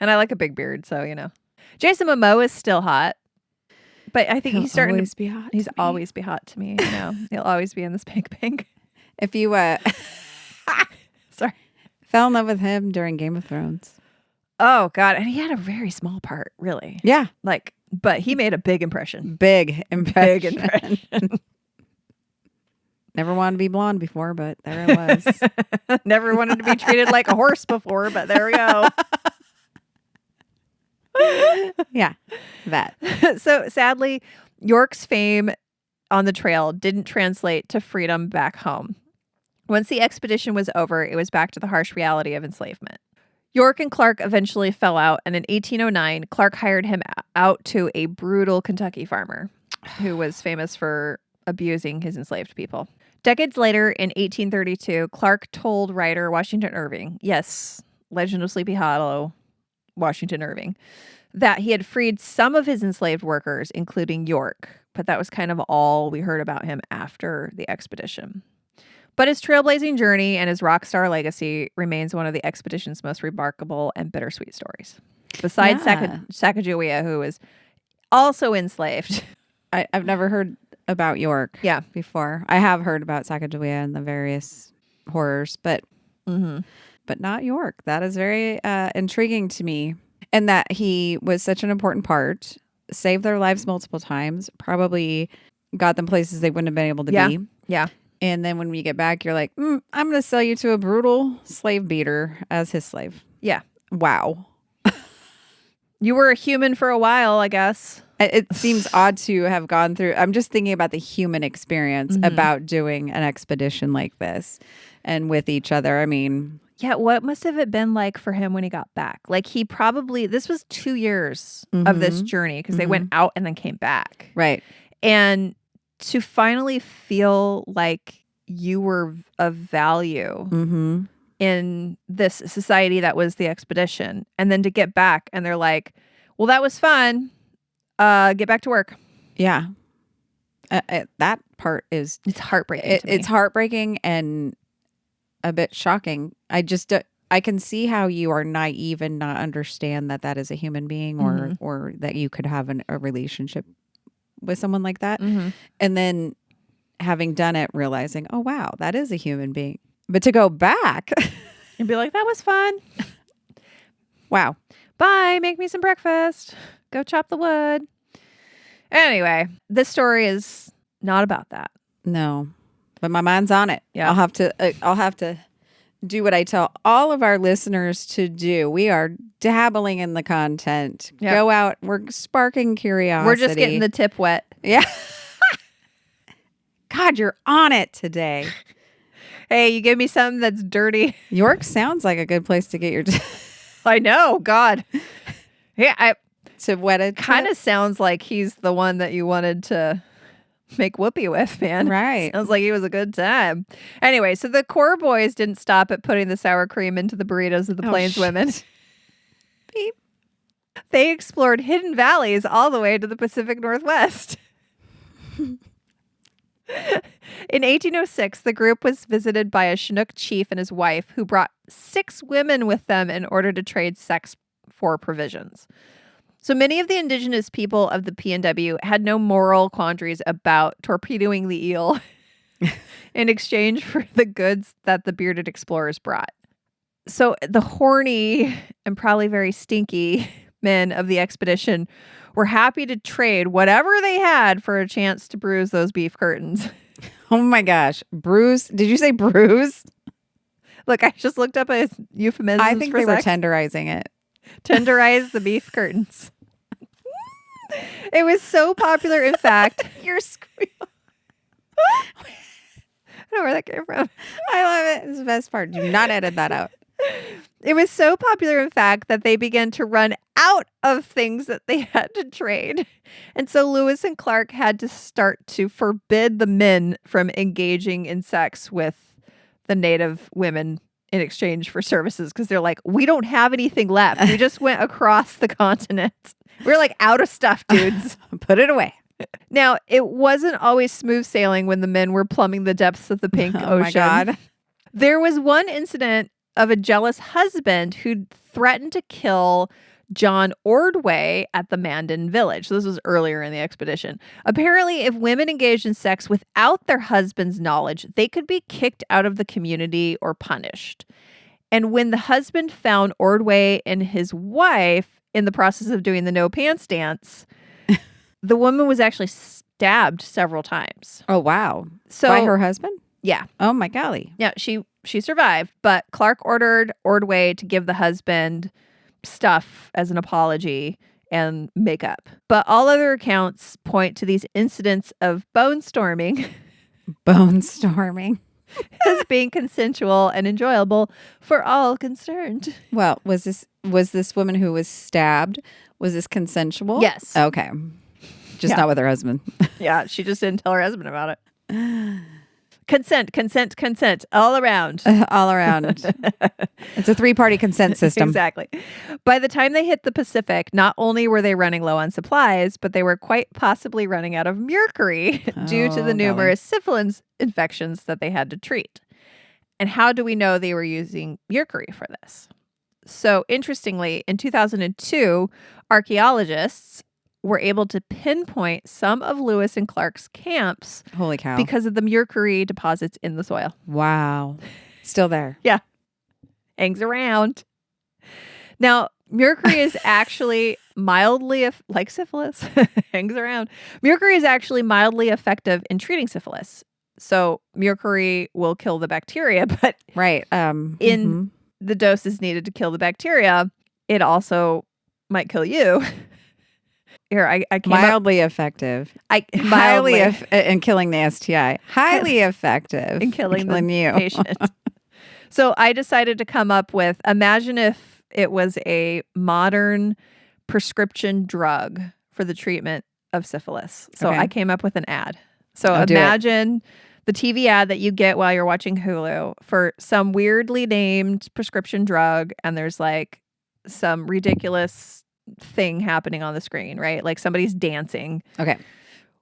And I like a big beard, so Jason Momoa is still hot. But I think he's starting to be hot. He's always be hot to me, He'll always be in this pink. If you sorry. fell in love with him during Game of Thrones. Oh God. And he had a very small part, really. Yeah. But he made a big impression. Big impression. Never wanted to be blonde before, but there it was. Never wanted to be treated like a horse before, but there we go. Yeah, that. So sadly, York's fame on the trail didn't translate to freedom back home. Once the expedition was over, it was back to the harsh reality of enslavement. York and Clark eventually fell out, and in 1809, Clark hired him out to a brutal Kentucky farmer who was famous for abusing his enslaved people. Decades later, in 1832, Clark told writer Washington Irving, yes, Legend of Sleepy Hollow, Washington Irving, that he had freed some of his enslaved workers, including York, but that was kind of all we heard about him after the expedition. But his trailblazing journey and his rock star legacy remains one of the expedition's most remarkable and bittersweet stories. Besides Sacagawea, who was also enslaved. I've never heard about York before. I have heard about Sacagawea and the various horrors, but not York. That is very intriguing to me. And that he was such an important part, saved their lives multiple times, probably got them places they wouldn't have been able to Yeah. be. Yeah. And then when we get back, you're like, I'm going to sell you to a brutal slave beater as his slave. Yeah. Wow. You were a human for a while, I guess. It seems odd to have gone through. I'm just thinking about the human experience about doing an expedition like this and with each other. I mean, yeah, what must have it been like for him when he got back? Like this was 2 years of this journey because they went out and then came back. Right. And to finally feel like you were of value in this society that was the expedition, and then to get back and they're like, well, that was fun. Get back to work. Yeah. That part is... It's heartbreaking to me. It's heartbreaking and a bit shocking. I can see how you are naive and not understand that is a human being or that you could have a relationship with someone like that. And then having done it, realizing, oh, wow, that is a human being. But to go back and be like, that was fun. Wow. Bye. Make me some breakfast. Go chop the wood. Anyway, this story is not about that. No, but my mind's on it. Yeah. I'll have to do what I tell all of our listeners to do. We are dabbling in the content. Yep. Go out. We're sparking curiosity. We're just getting the tip wet. Yeah. God, you're on it today. Hey, you give me something that's dirty. York sounds like a good place to get your... I know. God. Yeah, to wet it. Kind of sounds like he's the one that you wanted to make whoopee with, man. Right. Sounds like he was a good time. Anyway, so the core boys didn't stop at putting the sour cream into the burritos of the Plains women. Beep. They explored hidden valleys all the way to the Pacific Northwest. In 1806, the group was visited by a Chinook chief and his wife who brought 6 women with them in order to trade sex for provisions. So many of the indigenous people of the PNW had no moral quandaries about torpedoing the eel in exchange for the goods that the bearded explorers brought. So the horny and probably very stinky men of the expedition were happy to trade whatever they had for a chance to bruise those beef curtains. Oh my gosh. Bruise? Did you say bruise? Look, I just looked up a euphemism. I think they were tenderizing it. Tenderize the beef curtains. It was so popular, in fact. You're squealing. I don't know where that came from. I love it. It's the best part. Do not edit that out. It was so popular, in fact, that they began to run out of things that they had to trade. And so Lewis and Clark had to start to forbid the men from engaging in sex with the native women in exchange for services, because they're like, we don't have anything left. We just went across the continent. We're like out of stuff, dudes. Put it away. Now, it wasn't always smooth sailing when the men were plumbing the depths of the pink ocean. Oh my God. There was one incident of a jealous husband who threatened to kill John Ordway at the Mandan village. So this was earlier in the expedition. Apparently, if women engaged in sex without their husband's knowledge, they could be kicked out of the community or punished. And when the husband found Ordway and his wife in the process of doing the no pants dance, the woman was actually stabbed several times. Oh, wow. So, by her husband? Yeah. Oh, my golly. Yeah, she survived, but Clark ordered Ordway to give the husband stuff as an apology and makeup. But all other accounts point to these incidents of bone storming. Bone storming. As being consensual and enjoyable for all concerned. Well, was this woman who was stabbed, was this consensual? Yes. Okay. Just not with her husband. Yeah, she just didn't tell her husband about it. Consent, all around. All around. It's a 3-party consent system. Exactly. By the time they hit the Pacific, not only were they running low on supplies, but they were quite possibly running out of mercury due to the numerous syphilis infections that they had to treat. And how do we know they were using mercury for this? So interestingly, in 2002, archaeologists were able to pinpoint some of Lewis and Clark's camps. Holy cow. Because of the mercury deposits in the soil. Wow. Still there. Yeah. Hangs around. Now, Mercury is actually mildly, like syphilis, hangs around. Mercury is actually mildly effective in treating syphilis. So mercury will kill the bacteria, but Right. in the doses needed to kill the bacteria, it also might kill you. Here, I came mildly effective. Mildly In killing the STI. Highly effective in killing the you. patient. So I decided to come up with, imagine if it was a modern prescription drug for the treatment of syphilis. So Okay. I came up with an ad. So Oh, imagine the TV ad that you get while you're watching Hulu for some weirdly named prescription drug, and there's like some ridiculous thing happening on the screen, right? Like somebody's dancing. Okay.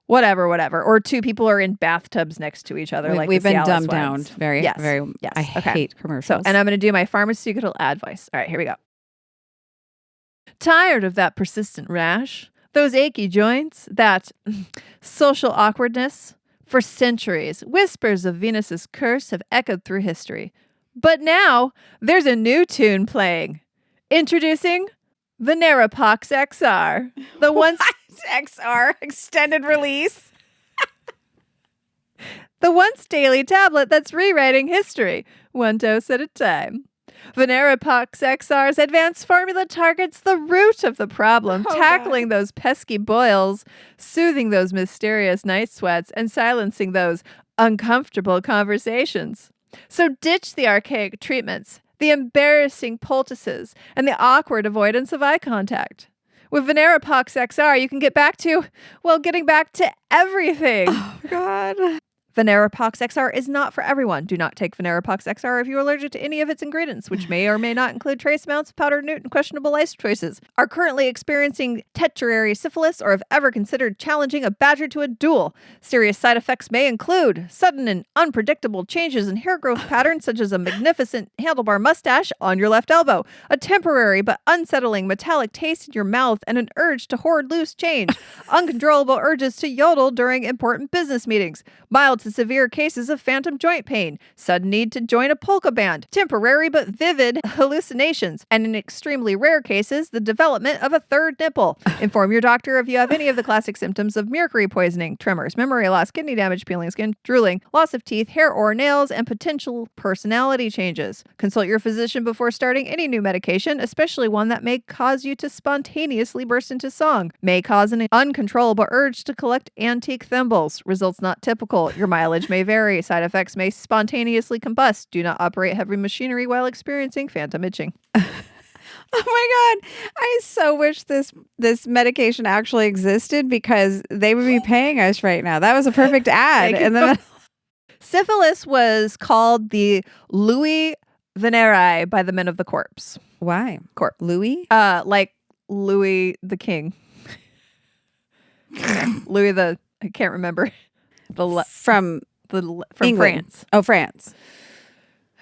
Whatever. Or two people are in bathtubs next to each other. We've the been Cialis dumbed ones. down. Very. Yes. I hate commercials. So, and I'm going to do my pharmaceutical ad voice. All right, here we go. Tired of that persistent rash, those achy joints, that social awkwardness? For centuries, whispers of Venus's curse have echoed through history. But now, there's a new tune playing. Introducing Venerapox XR. The once XR extended release. The once daily tablet that's rewriting history, one dose at a time. Venerapox XR's advanced formula targets the root of the problem, tackling those pesky boils, soothing those mysterious night sweats, and silencing those uncomfortable conversations. So ditch the archaic treatments, the embarrassing poultices, and the awkward avoidance of eye contact. With Venerapox XR, you can get back to, getting back to everything. Oh, God. Venerapox XR is not for everyone. Do not take Venerapox XR if you're allergic to any of its ingredients, which may or may not include trace amounts of powdered newt and questionable life choices. Are currently experiencing tetrary syphilis or have ever considered challenging a badger to a duel. Serious side effects may include sudden and unpredictable changes in hair growth patterns, such as a magnificent handlebar mustache on your left elbow, a temporary but unsettling metallic taste in your mouth, and an urge to hoard loose change, uncontrollable urges to yodel during important business meetings, mild to severe cases of phantom joint pain, sudden need to join a polka band, temporary but vivid hallucinations, and in extremely rare cases, the development of a third nipple. Inform your doctor if you have any of the classic symptoms of mercury poisoning: tremors, memory loss, kidney damage, peeling skin, drooling, loss of teeth, hair or nails, and potential personality changes. Consult your physician before starting any new medication, especially one that may cause you to spontaneously burst into song, may cause an uncontrollable urge to collect antique thimbles. Results not typical. Your mileage may vary. Side effects may spontaneously combust. Do not operate heavy machinery while experiencing phantom itching. Oh my God. I so wish this medication actually existed, because they would be paying us right now. That was a perfect ad. And then syphilis was called the Louis Veneri by the men of the corpse. Why? Louis? Like Louis the King. I can't remember. From England. France. Oh, France.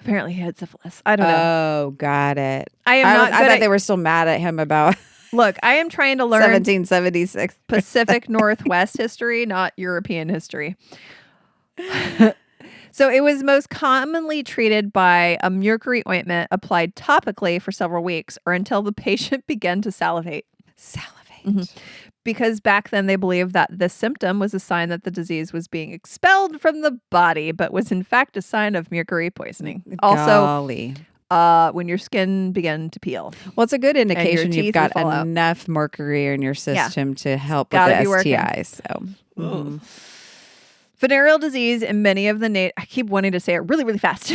Apparently he had syphilis. I don't know. Oh, got it. I thought they were still mad at him about Look, I am trying to learn 1776 Pacific Northwest history, not European history. So it was most commonly treated by a mercury ointment applied topically for several weeks or until the patient began to salivate. Mm-hmm. Because back then they believed that this symptom was a sign that the disease was being expelled from the body, but was in fact a sign of mercury poisoning. Golly. Also, when your skin began to peel. Well, it's a good indication you've got enough enough mercury in your system to help Gotta with be the working. STI. So, Venereal disease in many of the I keep wanting to say it really, really fast.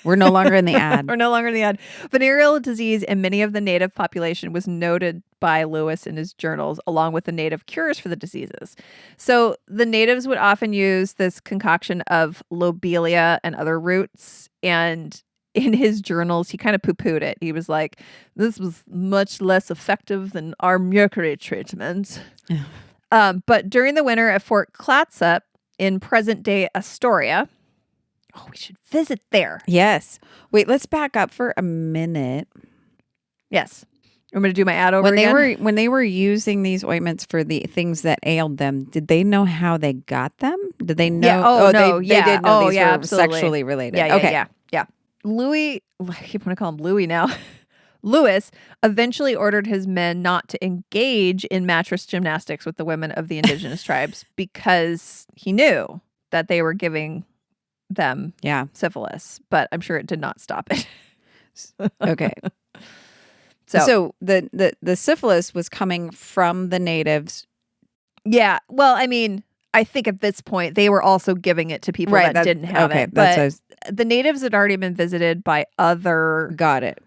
we're no longer in the ad. We're no longer in the ad. Venereal disease in many of the native population was noted by Lewis in his journals, along with the native cures for the diseases. So the natives would often use this concoction of lobelia and other roots, and in his journals, he kind of poo-pooed it. He was like, this was much less effective than our mercury treatment. But during the winter at Fort Clatsop in present-day Astoria, we should visit there. Yes. Wait, let's back up for a minute. Yes. I'm going to do my ad over again. When they were using these ointments for the things that ailed them, did they know how they got them? Did they know? Yeah. They did know these were absolutely. sexually related. Yeah. Okay. Louis, I keep wanting to call him Louis now. Lewis eventually ordered his men not to engage in mattress gymnastics with the women of the indigenous tribes because he knew that they were giving them syphilis, but I'm sure it did not stop it. Okay. So the syphilis was coming from the natives. Yeah. Well, I mean, I think at this point they were also giving it to people that didn't have it. But the natives had already been visited by other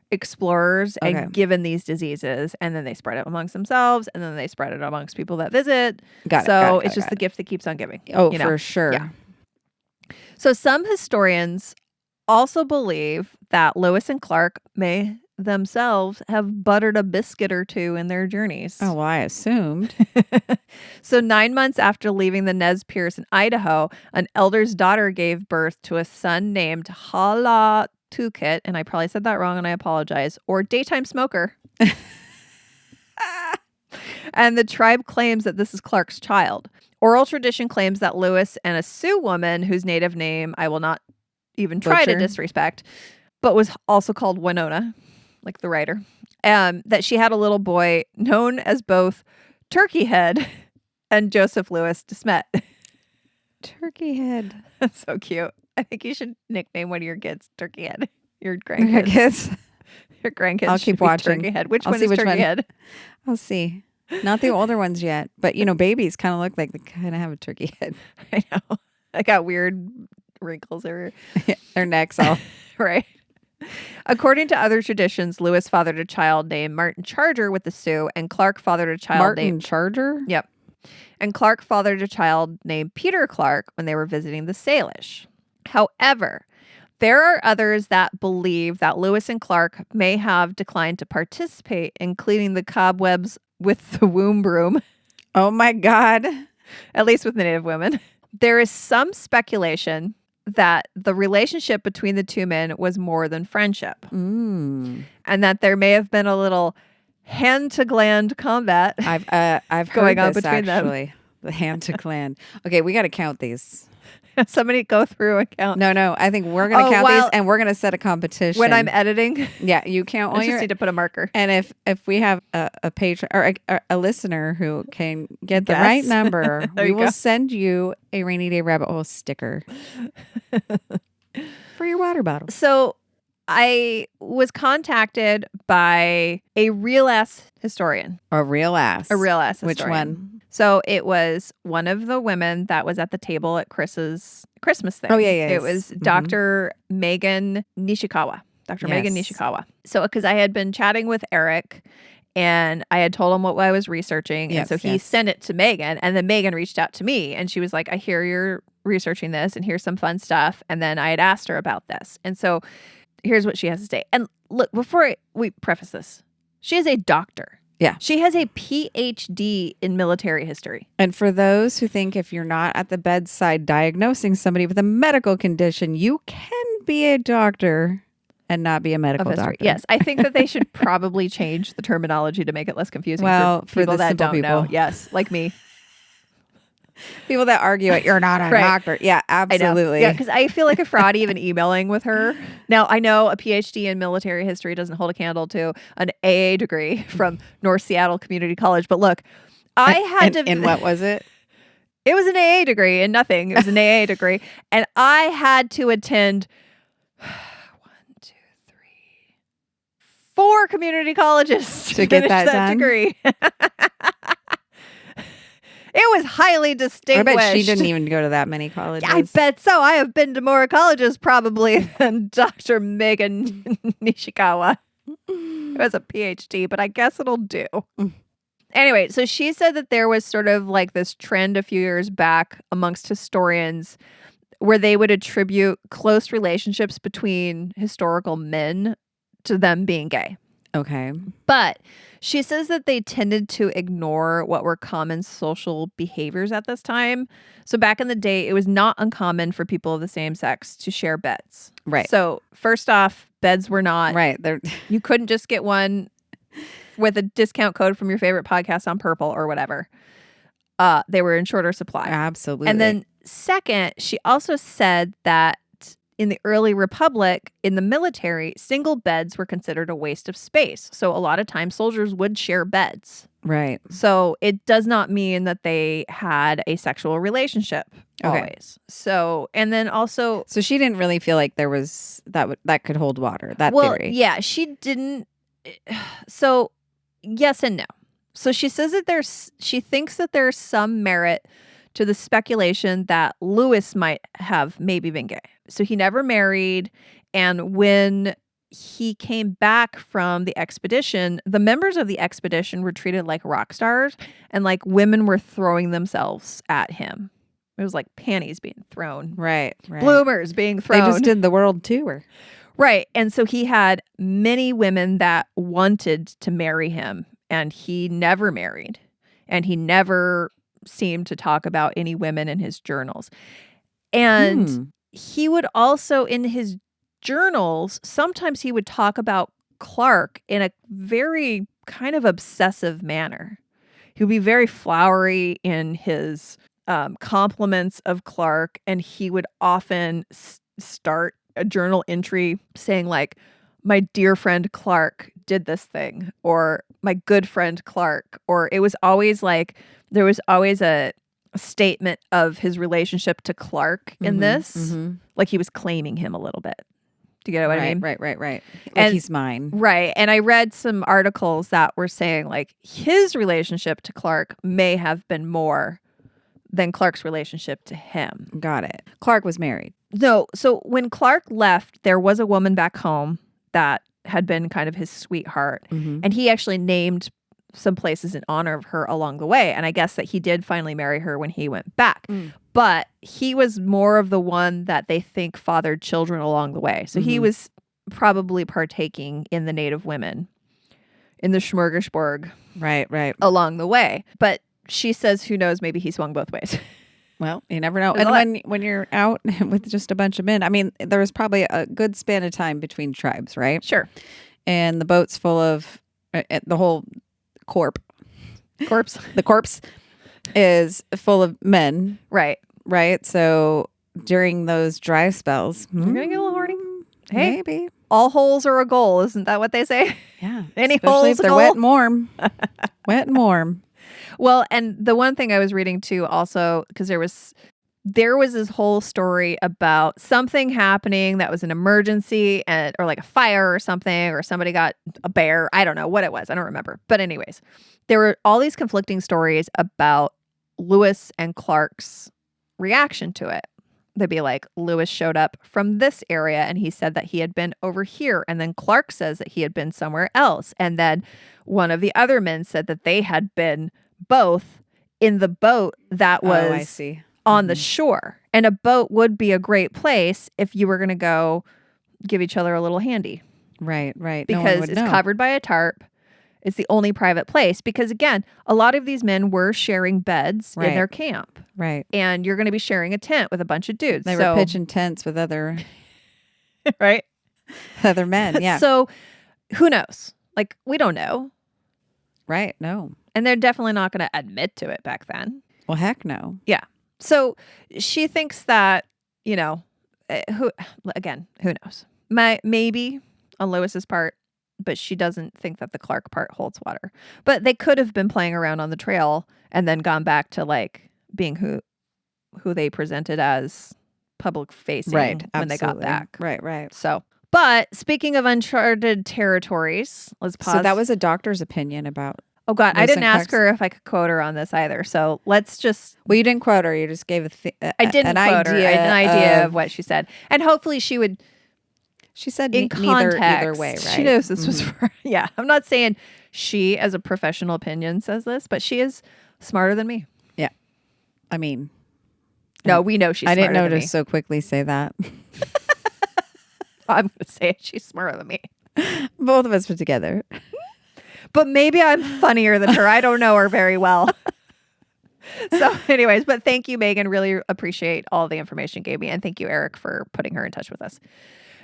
explorers and given these diseases, and then they spread it amongst themselves, and then they spread it amongst people that visit. It's just the gift that keeps on giving. Oh, for sure. Yeah. So some historians also believe that Lewis and Clark may themselves have buttered a biscuit or two in their journeys. Oh, well, I assumed. So 9 months after leaving the Nez Perce in Idaho, an elder's daughter gave birth to a son named Hala Tukit, and I probably said that wrong and I apologize, or daytime smoker. And the tribe claims that this is Clark's child. Oral tradition claims that Lewis and a Sioux woman, whose native name I will not even try to disrespect, but was also called Winona, like the writer, that she had a little boy known as both Turkey Head and Joseph Louis de Smet. Turkey Head. That's so cute. I think you should nickname one of your kids Turkey Head. Your grandkids. Your grandkids. I'll keep watching. Turkey Head. Which one is Turkey Head? I'll see. Not the older ones yet, but babies kind of look like they kind of have a turkey head. I know. I got weird wrinkles over their necks all right. According to other traditions, Lewis fathered a child named Martin Charger with the Sioux, and Clark fathered a child named Charger? Yep. And Clark fathered a child named Peter Clark when they were visiting the Salish. However, there are others that believe that Lewis and Clark may have declined to participate in cleaning the cobwebs with the womb broom. Oh my God. At least with the native women. There is some speculation that the relationship between the two men was more than friendship. And that there may have been a little hand-to-gland combat I've going heard on this, between actually. them. The hand-to-gland. Okay, we got to count these. Somebody go through and count. No. I think we're going to count these, and we're going to set a competition. When I'm editing? Yeah, you count all I just need to put a marker. And if we have a patron or a listener who can get the right number, we will send you a Rainy Day Rabbit Hole sticker for your water bottle. So I was contacted by a real-ass historian. A real-ass historian. Which one? So it was one of the women that was at the table at Chris's Christmas thing. Oh, yeah. It was Dr. Megan Nishikawa. Megan Nishikawa. So because I had been chatting with Eric and I had told him what I was researching. And so he sent it to Megan, and then Megan reached out to me and she was like, I hear you're researching this and here's some fun stuff. And then I had asked her about this. And so here's what she has to say. And look, before we preface this, she is a doctor. Yeah. She has a PhD in military history. And for those who think if you're not at the bedside diagnosing somebody with a medical condition, you can be a doctor and not be a medical doctor. Yes. I think that they should probably change the terminology to make it less confusing for people that don't know. Yes. Like me. People that argue it, you're not a doctor. Yeah, absolutely. Yeah, because I feel like a fraud even emailing with her. Now, I know a PhD in military history doesn't hold a candle to an AA degree from North Seattle Community College. But look, I had to... And what was it? It was an AA degree and nothing. It was an AA degree. And I had to attend 4 community colleges to get finish that degree. It was highly distinguished. I bet she didn't even go to that many colleges. I bet so. I have been to more colleges probably than Dr. Megan Nishikawa. It was a PhD, but I guess it'll do. Anyway, so she said that there was sort of like this trend a few years back amongst historians where they would attribute close relationships between historical men to them being gay. Okay. But she says that they tended to ignore what were common social behaviors at this time. So back in the day, it was not uncommon for people of the same sex to share beds. Right. So first off, beds were not... Right. You couldn't just get one with a discount code from your favorite podcast on Purple or whatever. They were in shorter supply. Absolutely. And then second, she also said that in the early republic, in the military, single beds were considered a waste of space. So a lot of times soldiers would share beds. Right. So it does not mean that they had a sexual relationship always. So, and then also... So she didn't really feel like there was that could hold water, that well, theory. yeah, she didn't. So yes and no. So she says that she thinks that there's some merit to the speculation that Lewis might have maybe been gay. So he never married. And when he came back from the expedition, the members of the expedition were treated like rock stars, and like women were throwing themselves at him. It was like panties being thrown. Right. Bloomers being thrown. They just did the world tour. Right. And so he had many women that wanted to marry him, and he never married. And he never seemed to talk about any women in his journals. And he would also, in his journals, sometimes he would talk about Clark in a very kind of obsessive manner. He would be very flowery in his compliments of Clark, and he would often start a journal entry saying like, my dear friend Clark did this thing, or my good friend Clark, or it was always like, there was always a statement of his relationship to Clark in this. Like he was claiming him a little bit. Do you get what I mean? Right. Like and he's mine. Right. And I read some articles that were saying like his relationship to Clark may have been more than Clark's relationship to him. Got it. Clark was married. No. So when Clark left, there was a woman back home that had been kind of his sweetheart. And he actually named some places in honor of her along the way. And I guess that he did finally marry her when he went back. But he was more of the one that they think fathered children along the way. So he was probably partaking in the native women, in the smorgasbord. Right. Along the way. But she says, who knows, maybe he swung both ways. Well, you never know. And when you're out with just a bunch of men, I mean, there was probably a good span of time between tribes, right? Sure. And the boat's full of the whole corpse. The corpse is full of men. Right. So during those dry spells, you're going to get a little horny. Hey, maybe. All holes are a goal. Isn't that what they say? Yeah. Any especially holes if they're wet and warm. Wet and warm. Well, and the one thing I was reading too also, because there was this whole story about something happening that was an emergency or like a fire or something, or somebody got a bear. I don't know what it was. I don't remember. But anyways, there were all these conflicting stories about Lewis and Clark's reaction to it. They'd be like, Lewis showed up from this area and he said that he had been over here. And then Clark says that he had been somewhere else. And then one of the other men said that they had been both in the boat that was I see. On the shore. And a boat would be a great place if you were going to go give each other a little handy. Right. Because it's covered by a tarp. It's the only private place. Because again, a lot of these men were sharing beds in their camp. Right. And you're going to be sharing a tent with a bunch of dudes. They were pitching tents with other right? Other men, yeah. So who knows? Like, we don't know. Right, no. And they're definitely not going to admit to it back then. Well, heck no. Yeah. So she thinks that, who knows? Maybe on Lewis's part, but she doesn't think that the Clark part holds water. But they could have been playing around on the trail and then gone back to like being who they presented as public facing when they got back. Right. So, but speaking of uncharted territories, let's pause. So that was a doctor's opinion about. Oh God, I didn't ask her if I could quote her on this either. So let's just. Well, you didn't quote her. You just gave I didn't quote her. I had an idea of what she said, and hopefully she would. She said in context, either way, right? She knows this was for. Yeah, I'm not saying she, as a professional opinion, says this, but she is smarter than me. Yeah, I mean, no, we know she's. I smarter didn't than me. notice so quickly say that. I'm going to say it. She's smarter than me. Both of us put together. But maybe I'm funnier than her. I don't know her very well. So anyways, but thank you, Megan. Really appreciate all the information you gave me. And thank you, Eric, for putting her in touch with us.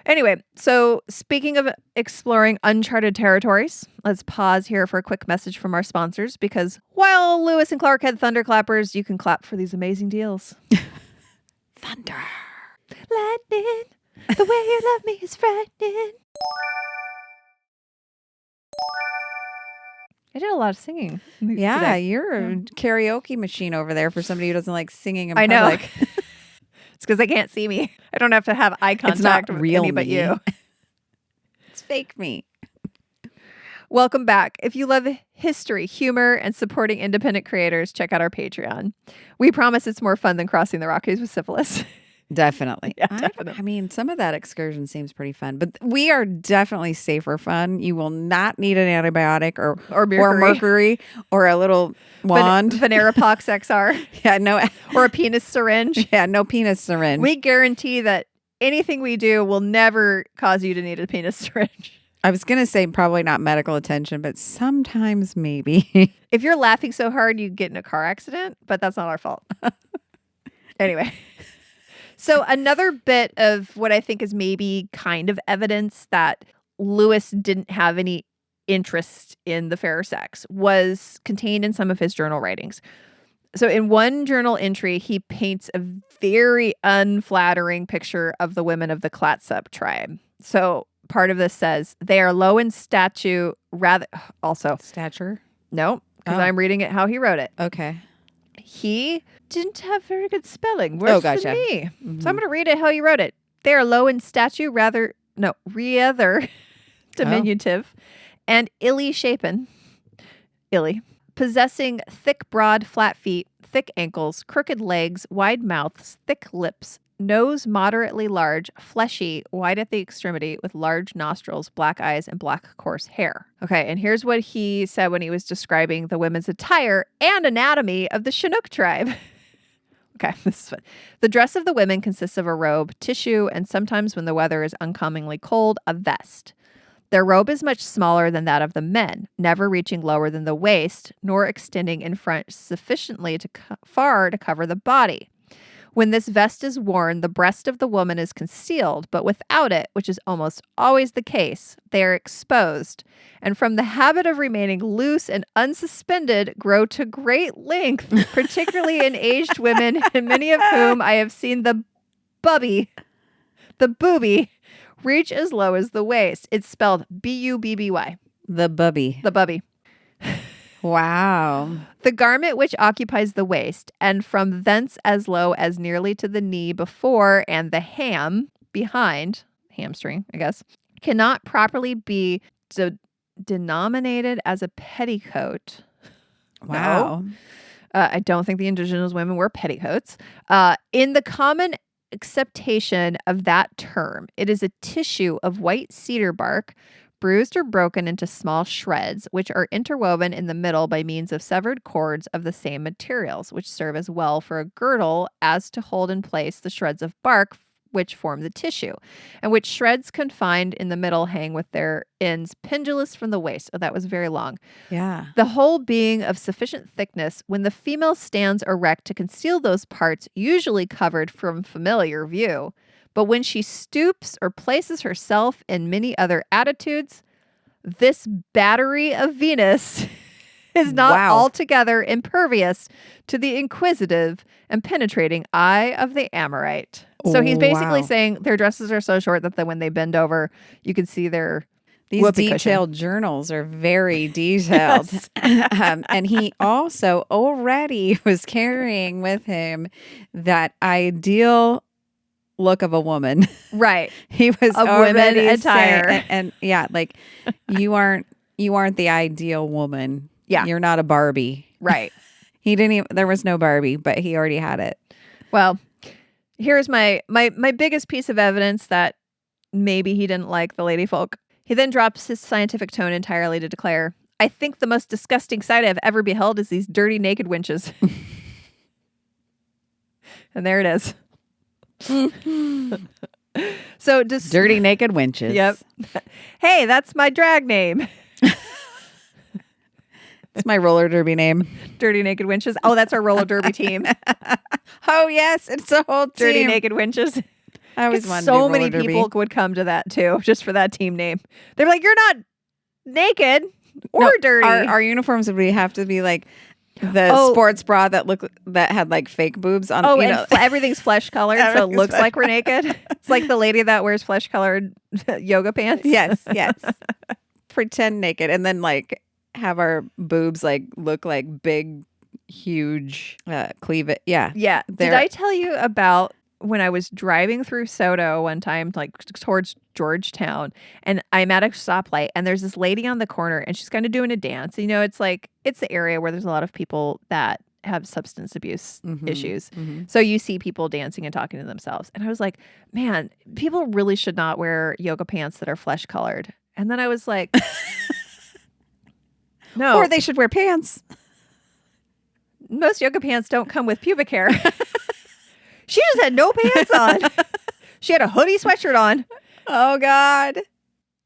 Anyway, so speaking of exploring uncharted territories, let's pause here for a quick message from our sponsors, because while Lewis and Clark had thunderclappers, you can clap for these amazing deals. Thunder. Lightning. The way you love me is frightening. I did a lot of singing. Yeah, today. you're a karaoke machine over there for somebody who doesn't like singing in I know. public. It's because they can't see me. I don't have to have eye contact with real any but me. you. It's fake me. Welcome back. If you love history, humor, and supporting independent creators, check out our Patreon. We promise it's more fun than crossing the Rockies with syphilis. Definitely. Yeah, definitely. I mean, some of that excursion seems pretty fun, but we are definitely safer fun. You will not need an antibiotic or mercury or a little wand. Venerapox XR. Yeah, no. Or a penis syringe. Yeah, no penis syringe. We guarantee that anything we do will never cause you to need a penis syringe. I was going to say probably not medical attention, but sometimes maybe. If you're laughing so hard, you get in a car accident, but that's not our fault. Anyway. So another bit of what I think is maybe kind of evidence that Lewis didn't have any interest in the fairer sex was contained in some of his journal writings. So in one journal entry, he paints a very unflattering picture of the women of the Clatsop tribe. So part of this says they are low in stature, Stature? No, because I'm reading it how he wrote it. Okay. He didn't have very good spelling. Worse gotcha. than me. So I'm going to read it how he wrote it. They are low in stature, rather diminutive, and illy shapen. Illy. Possessing thick, broad, flat feet, thick ankles, crooked legs, wide mouths, thick lips, nose moderately large, fleshy, wide at the extremity, with large nostrils, black eyes, and black coarse hair. Okay, and here's what he said when he was describing the women's attire and anatomy of the Chinook tribe. Okay, this is fun. The dress of the women consists of a robe, tissue, and sometimes when the weather is uncommonly cold, a vest. Their robe is much smaller than that of the men, never reaching lower than the waist, nor extending in front sufficiently far to cover the body. When this vest is worn, the breast of the woman is concealed, but without it, which is almost always the case, they are exposed, and from the habit of remaining loose and unsuspended, grow to great length, particularly in aged women, and many of whom I have seen the boobie, reach as low as the waist. It's spelled B-U-B-B-Y. The bubby. The bubby. Wow. The garment which occupies the waist, and from thence as low as nearly to the knee before, and the ham behind, hamstring, I guess, cannot properly be denominated as a petticoat. Wow. No. I don't think the indigenous women wear petticoats. In the common acceptation of that term, it is a tissue of white cedar bark, bruised or broken into small shreds, which are interwoven in the middle by means of severed cords of the same materials, which serve as well for a girdle as to hold in place the shreds of bark which form the tissue, and which shreds confined in the middle hang with their ends pendulous from the waist. Oh, that was very long. Yeah. The whole being of sufficient thickness when the female stands erect to conceal those parts usually covered from familiar view. But when she stoops or places herself in many other attitudes, this battery of Venus is not altogether impervious to the inquisitive and penetrating eye of the Amorite. So he's basically saying their dresses are so short that when they bend over, you can see their These detailed journals are very detailed. Yes. And he also already was carrying with him that ideal look of a woman. Right. He was a already woman attire. and yeah, like you aren't the ideal woman. Yeah. You're not a Barbie. Right. There was no Barbie, but he already had it. Well, here's my biggest piece of evidence that maybe he didn't like the lady folk. He then drops his scientific tone entirely to declare, I think the most disgusting sight I've ever beheld is these dirty naked wenches. And there it is. So just dirty naked wenches. Yep. Hey, that's my drag name. It's my roller derby name. Dirty naked wenches. Oh, that's our roller derby team. Oh yes, it's a whole team. Dirty naked wenches. I always wanted so to do many roller derby. people would come to that too, just for that team name. They're like, you're not naked or dirty. Our uniforms would have to be like The sports bra that had like fake boobs on. Oh, you and everything's flesh colored, so it looks like we're naked. It's like the lady that wears flesh colored yoga pants. Yes. Pretend naked, and then like have our boobs like look like big, huge cleavage. Yeah. Yeah. Did I tell you about when I was driving through Soto one time, like towards Georgetown, and I'm at a stoplight, and there's this lady on the corner, and she's kind of doing a dance. You know, it's the area where there's a lot of people that have substance abuse issues. Mm-hmm. So you see people dancing and talking to themselves. And I was like, man, people really should not wear yoga pants that are flesh colored. And then I was like, no. Or they should wear pants. Most yoga pants don't come with pubic hair. She just had no pants on. She had a hoodie sweatshirt on. Oh, God.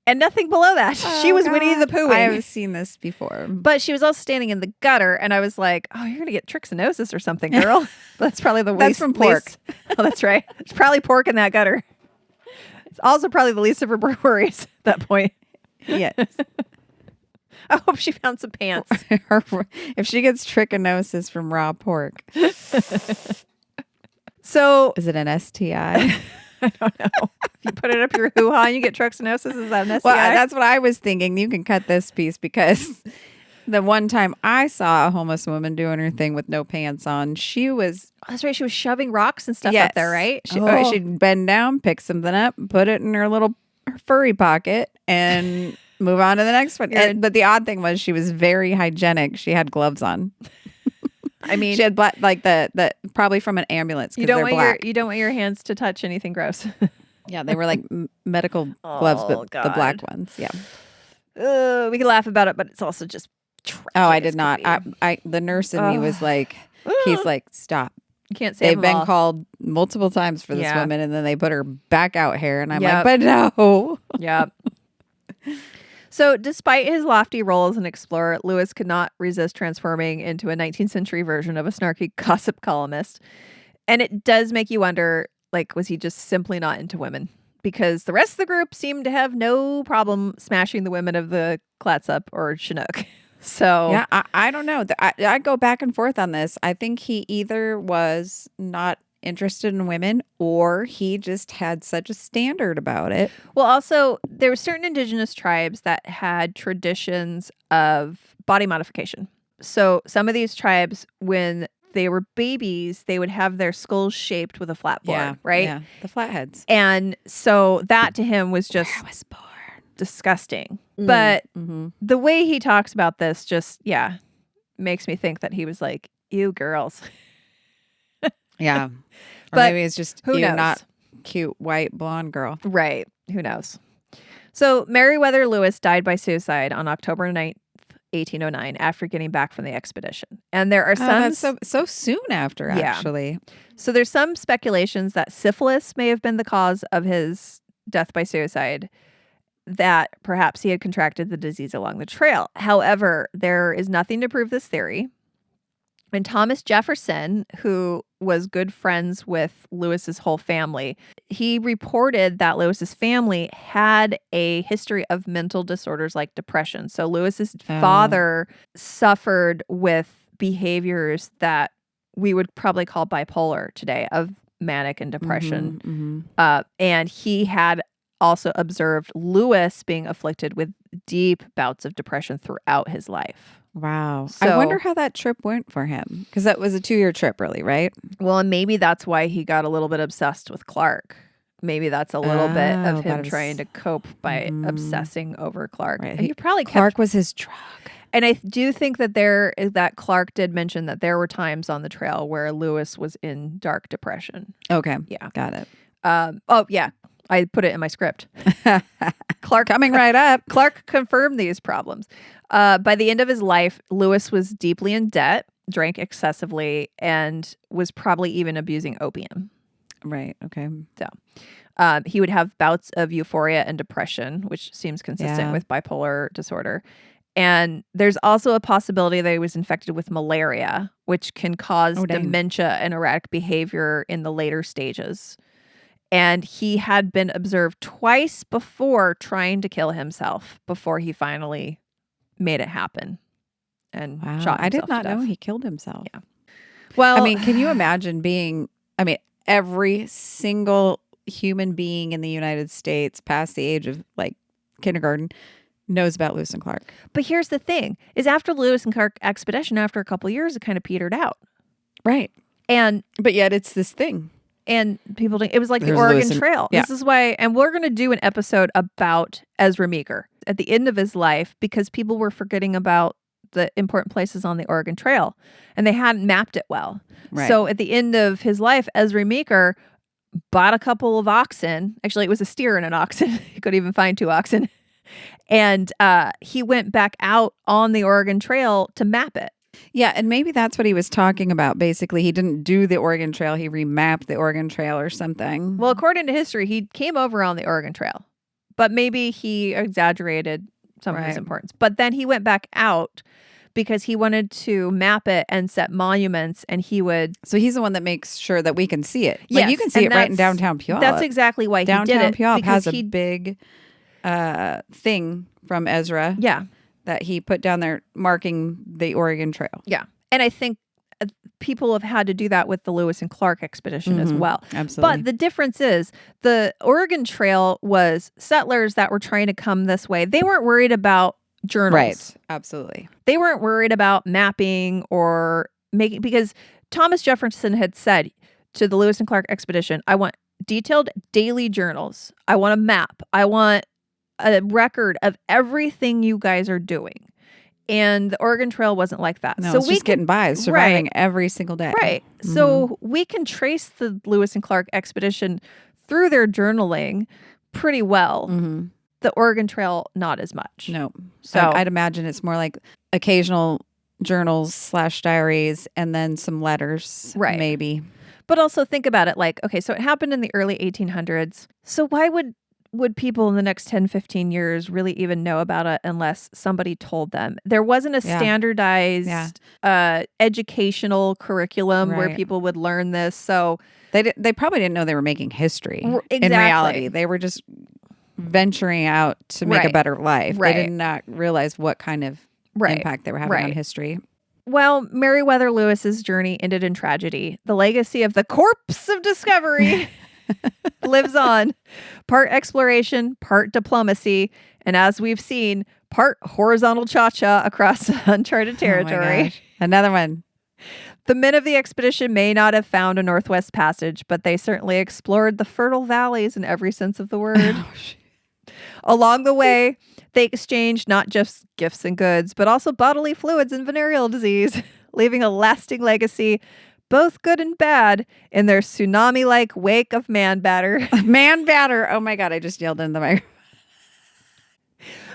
And nothing below that. She was Winnie the Pooh. I have seen this before. But she was also standing in the gutter, and I was like, oh, you're going to get trichinosis or something, girl. That's probably the That's from pork. Oh, that's right. There's probably pork in that gutter. It's also probably the least of her worries at that point. Yes. I hope she found some pants. If she gets trichinosis from raw pork. So is it an STI? I don't know. If you put it up your hoo-ha and you get trichinosis, is that an STI? Well, that's what I was thinking. You can cut this piece because the one time I saw a homeless woman doing her thing with no pants on, she was... That's right. She was shoving rocks and stuff up there, right? She'd bend down, pick something up, put it in her little furry pocket, and move on to the next one. But the odd thing was she was very hygienic. She had gloves on. I mean, she had black, like the probably from an ambulance. You don't want your hands to touch anything gross. Yeah, they were like medical gloves, but the black ones. Yeah. We can laugh about it, but it's also just. I did not. The nurse in me was like, he's like, stop. You can't say they've been called multiple times for this woman, and then they put her back out hair, and I'm like, but no. Yeah. So despite his lofty role as an explorer, Lewis could not resist transforming into a 19th century version of a snarky gossip columnist. And it does make you wonder, like, was he just simply not into women? Because the rest of the group seemed to have no problem smashing the women of the Clatsop or Chinook. So yeah, I don't know. I go back and forth on this. I think he either was not interested in women or he just had such a standard about it. Well, also there were certain indigenous tribes that had traditions of body modification. So some of these tribes, when they were babies, they would have their skulls shaped with a flat board, right? Yeah, the flatheads. And so that to him was just disgusting. But the way he talks about this just, makes me think that he was like, ew, girls. Yeah. Or but maybe it's just who knows? Not cute white blonde girl. Right. Who knows? So Meriwether Lewis died by suicide on October 9th, 1809, after getting back from the expedition. And there are some... that's so soon after, actually. So there's some speculations that syphilis may have been the cause of his death by suicide, that perhaps he had contracted the disease along the trail. However, there is nothing to prove this theory. And Thomas Jefferson, who was good friends with Lewis's whole family, he reported that Lewis's family had a history of mental disorders like depression. So Lewis's father suffered with behaviors that we would probably call bipolar today, of manic and depression. And he had also observed Lewis being afflicted with deep bouts of depression throughout his life. Wow. So, I wonder how that trip went for him. Because that was a 2-year trip, really, right? Well, and maybe that's why he got a little bit obsessed with Clark. Maybe that's a little bit of him trying to cope by obsessing over Clark. Right. And he probably Clark was his drug. And I do think that Clark did mention that there were times on the trail where Lewis was in dark depression. Okay. Yeah. Got it. I put it in my script. Clark coming right up. Clark confirmed these problems. By the end of his life, Lewis was deeply in debt, drank excessively, and was probably even abusing opium. Right. Okay. So he would have bouts of euphoria and depression, which seems consistent with bipolar disorder. And there's also a possibility that he was infected with malaria, which can cause dementia and erratic behavior in the later stages. And he had been observed twice before trying to kill himself before he finally made it happen. and Wow. shot himself I did not to know death. he killed himself. Yeah. Well, I mean, can you imagine every single human being in the United States past the age of like kindergarten knows about Lewis and Clark. but here's the thing is after the Lewis and Clark expedition, after a couple of years, it kind of petered out. Right. And But yet it's this thing. And people think it was like There's the Oregon Lewis and- Trail. yeah. This is why, and we're going to do an episode about Ezra Meeker at the end of his life because people were forgetting about the important places on the Oregon Trail and they hadn't mapped it well. Right. So at the end of his life, Ezra Meeker bought a couple of oxen. Actually, it was a steer and an oxen. He couldn't even find 2 oxen. And he went back out on the Oregon Trail to map it. Yeah, and maybe that's what he was talking about. Basically, he didn't do the Oregon Trail. He remapped the Oregon Trail or something. Well, according to history, he came over on the Oregon Trail, but maybe he exaggerated some of his Right. importance. But then he went back out because he wanted to map it and set monuments, and he would. So he's the one that makes sure that we can see it. Like Yes, you can see and it right in that's- downtown Puyallup. That's exactly why he did Downtown it. Puyallup because has a big thing from Ezra yeah, that he put down there marking the Oregon Trail. yeah, and I think people have had to do that with the Lewis and Clark expedition as Mhm. well. Absolutely. But the difference is the Oregon Trail was settlers that were trying to come this way. They weren't worried about journals. Right. Absolutely. They weren't worried about mapping or making, because Thomas Jefferson had said to the Lewis and Clark expedition, I want detailed daily journals. I want a map. I want a record of everything you guys are doing. And the Oregon Trail wasn't like that. No, so it's we just getting by, surviving every single day. Right. So we can trace the Lewis and Clark expedition through their journaling pretty well. Mm-hmm. The Oregon Trail, not as much. No. So I'd imagine it's more like occasional journals / diaries and then some letters. Right. Maybe. But also think about it like, okay, so it happened in the early 1800s. So why would people in the next 10, 15 years really even know about it unless somebody told them? There wasn't a Yeah. standardized educational curriculum where Right. people would learn this. So They probably didn't know they were making history. Exactly. In reality, they were just venturing out to make a Right. better life. Right. They did not realize what kind of impact they were having on Right. history. Well, Meriwether Lewis's journey ended in tragedy. The legacy of the corpse of discovery lives on. Part exploration, part diplomacy, and as we've seen, part horizontal cha-cha across uncharted Oh my territory. gosh. Another one. The men of the expedition may not have found a Northwest Passage, but they certainly explored the fertile valleys in every sense of the word. Oh, Along the way, they exchanged not just gifts and goods, but also bodily fluids and venereal disease, leaving a lasting legacy, both good and bad, in their tsunami-like wake of man batter. Man batter. Oh my God. I just yelled in the microphone.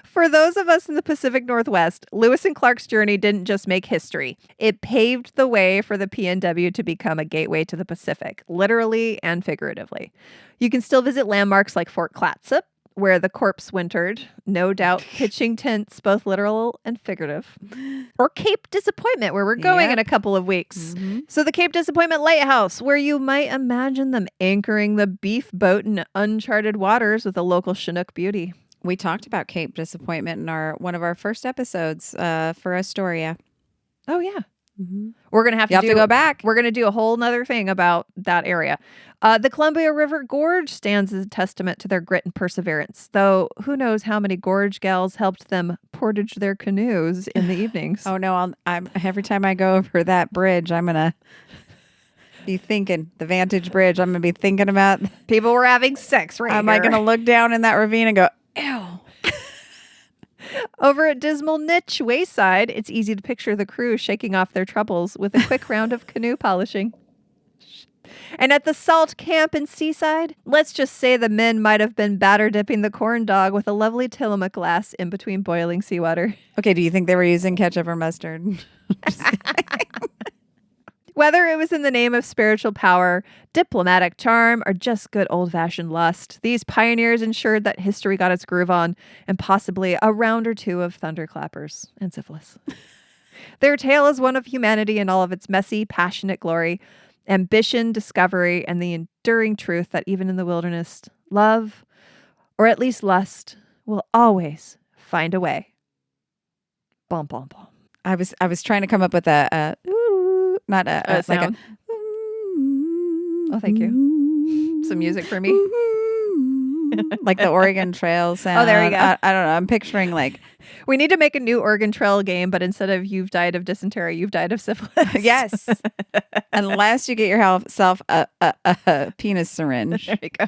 For those of us in the Pacific Northwest, Lewis and Clark's journey didn't just make history. It paved the way for the PNW to become a gateway to the Pacific, literally and figuratively. You can still visit landmarks like Fort Clatsop, where the corpse wintered, no doubt pitching tents, both literal and figurative. Or Cape Disappointment, where we're going in a couple of weeks. Mm-hmm. So the Cape Disappointment Lighthouse, where you might imagine them anchoring the beef boat in uncharted waters with a local Chinook beauty. We talked about Cape Disappointment in one of our first episodes for Astoria. Oh, yeah. Mm-hmm. We're going to have You have to go back. We're going to do a whole nother thing about that area. The Columbia River Gorge stands as a testament to their grit and perseverance, though who knows how many gorge gals helped them portage their canoes in the evenings. Oh no! I'm every time I go over that bridge, I'm gonna be thinking the Vantage Bridge. I'm gonna be thinking about People were having sex Am I gonna look down in that ravine and go, ew? Over at Dismal Niche Wayside, it's easy to picture the crew shaking off their troubles with a quick round of canoe polishing. And at the Salt Camp in Seaside, let's just say the men might have been batter dipping the corn dog with a lovely Tillamook glass in between boiling seawater. Okay, do you think they were using ketchup or mustard? Whether it was in the name of spiritual power, diplomatic charm, or just good old-fashioned lust, these pioneers ensured that history got its groove on, and possibly a round or two of thunderclappers and syphilis. Their tale is one of humanity in all of its messy, passionate glory, ambition, discovery, and the enduring truth that even in the wilderness, love, or at least lust, will always find a way. Bom, bom, bom. I was trying to come up with a not a like sound. Oh, thank you. Some music for me. like the Oregon Trail sound. Oh, there you go. I don't know. I'm picturing like We need to make a new Oregon Trail game, but instead of you've died of dysentery, you've died of syphilis. yes, unless you get yourself a penis syringe. There you go.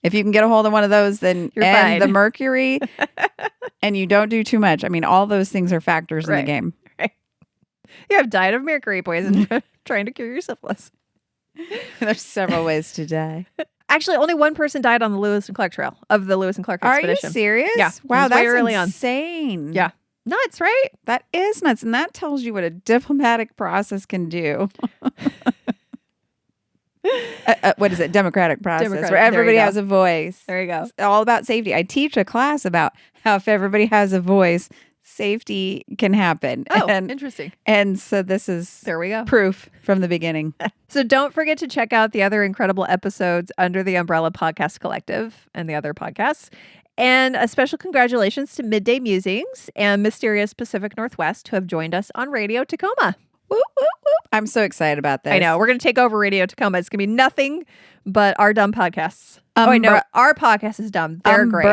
If you can get a hold of one of those, then You're and fine. the mercury, and you don't do too much. I mean, all those things are factors in the game. Right. You have died of mercury poison trying to cure your syphilis. There's several ways to die. Actually, only one person died on the Lewis and Clark Trail of the Lewis and Clark Are expedition. you serious? Yeah. Wow, It was way that's early on. insane. Yeah. Nuts, right? That is nuts. And that tells you what a diplomatic process can do. What is it? Democratic process, Democratic. where There you everybody go. has a voice. There you go. It's all about safety. I teach a class about how if everybody has a voice, safety can happen. Oh, interesting. And so this is There we go. proof from the beginning. So don't forget to check out the other incredible episodes under the Umbrella Podcast Collective and the other podcasts. And a special congratulations to Midday Musings and Mysterious Pacific Northwest who have joined us on Radio Tacoma. Whoop, whoop, whoop. I'm so excited about this. I know. We're going to take over Radio Tacoma. It's going to be nothing but our dumb podcasts. Oh, wait, no. Our podcast is dumb. They're great.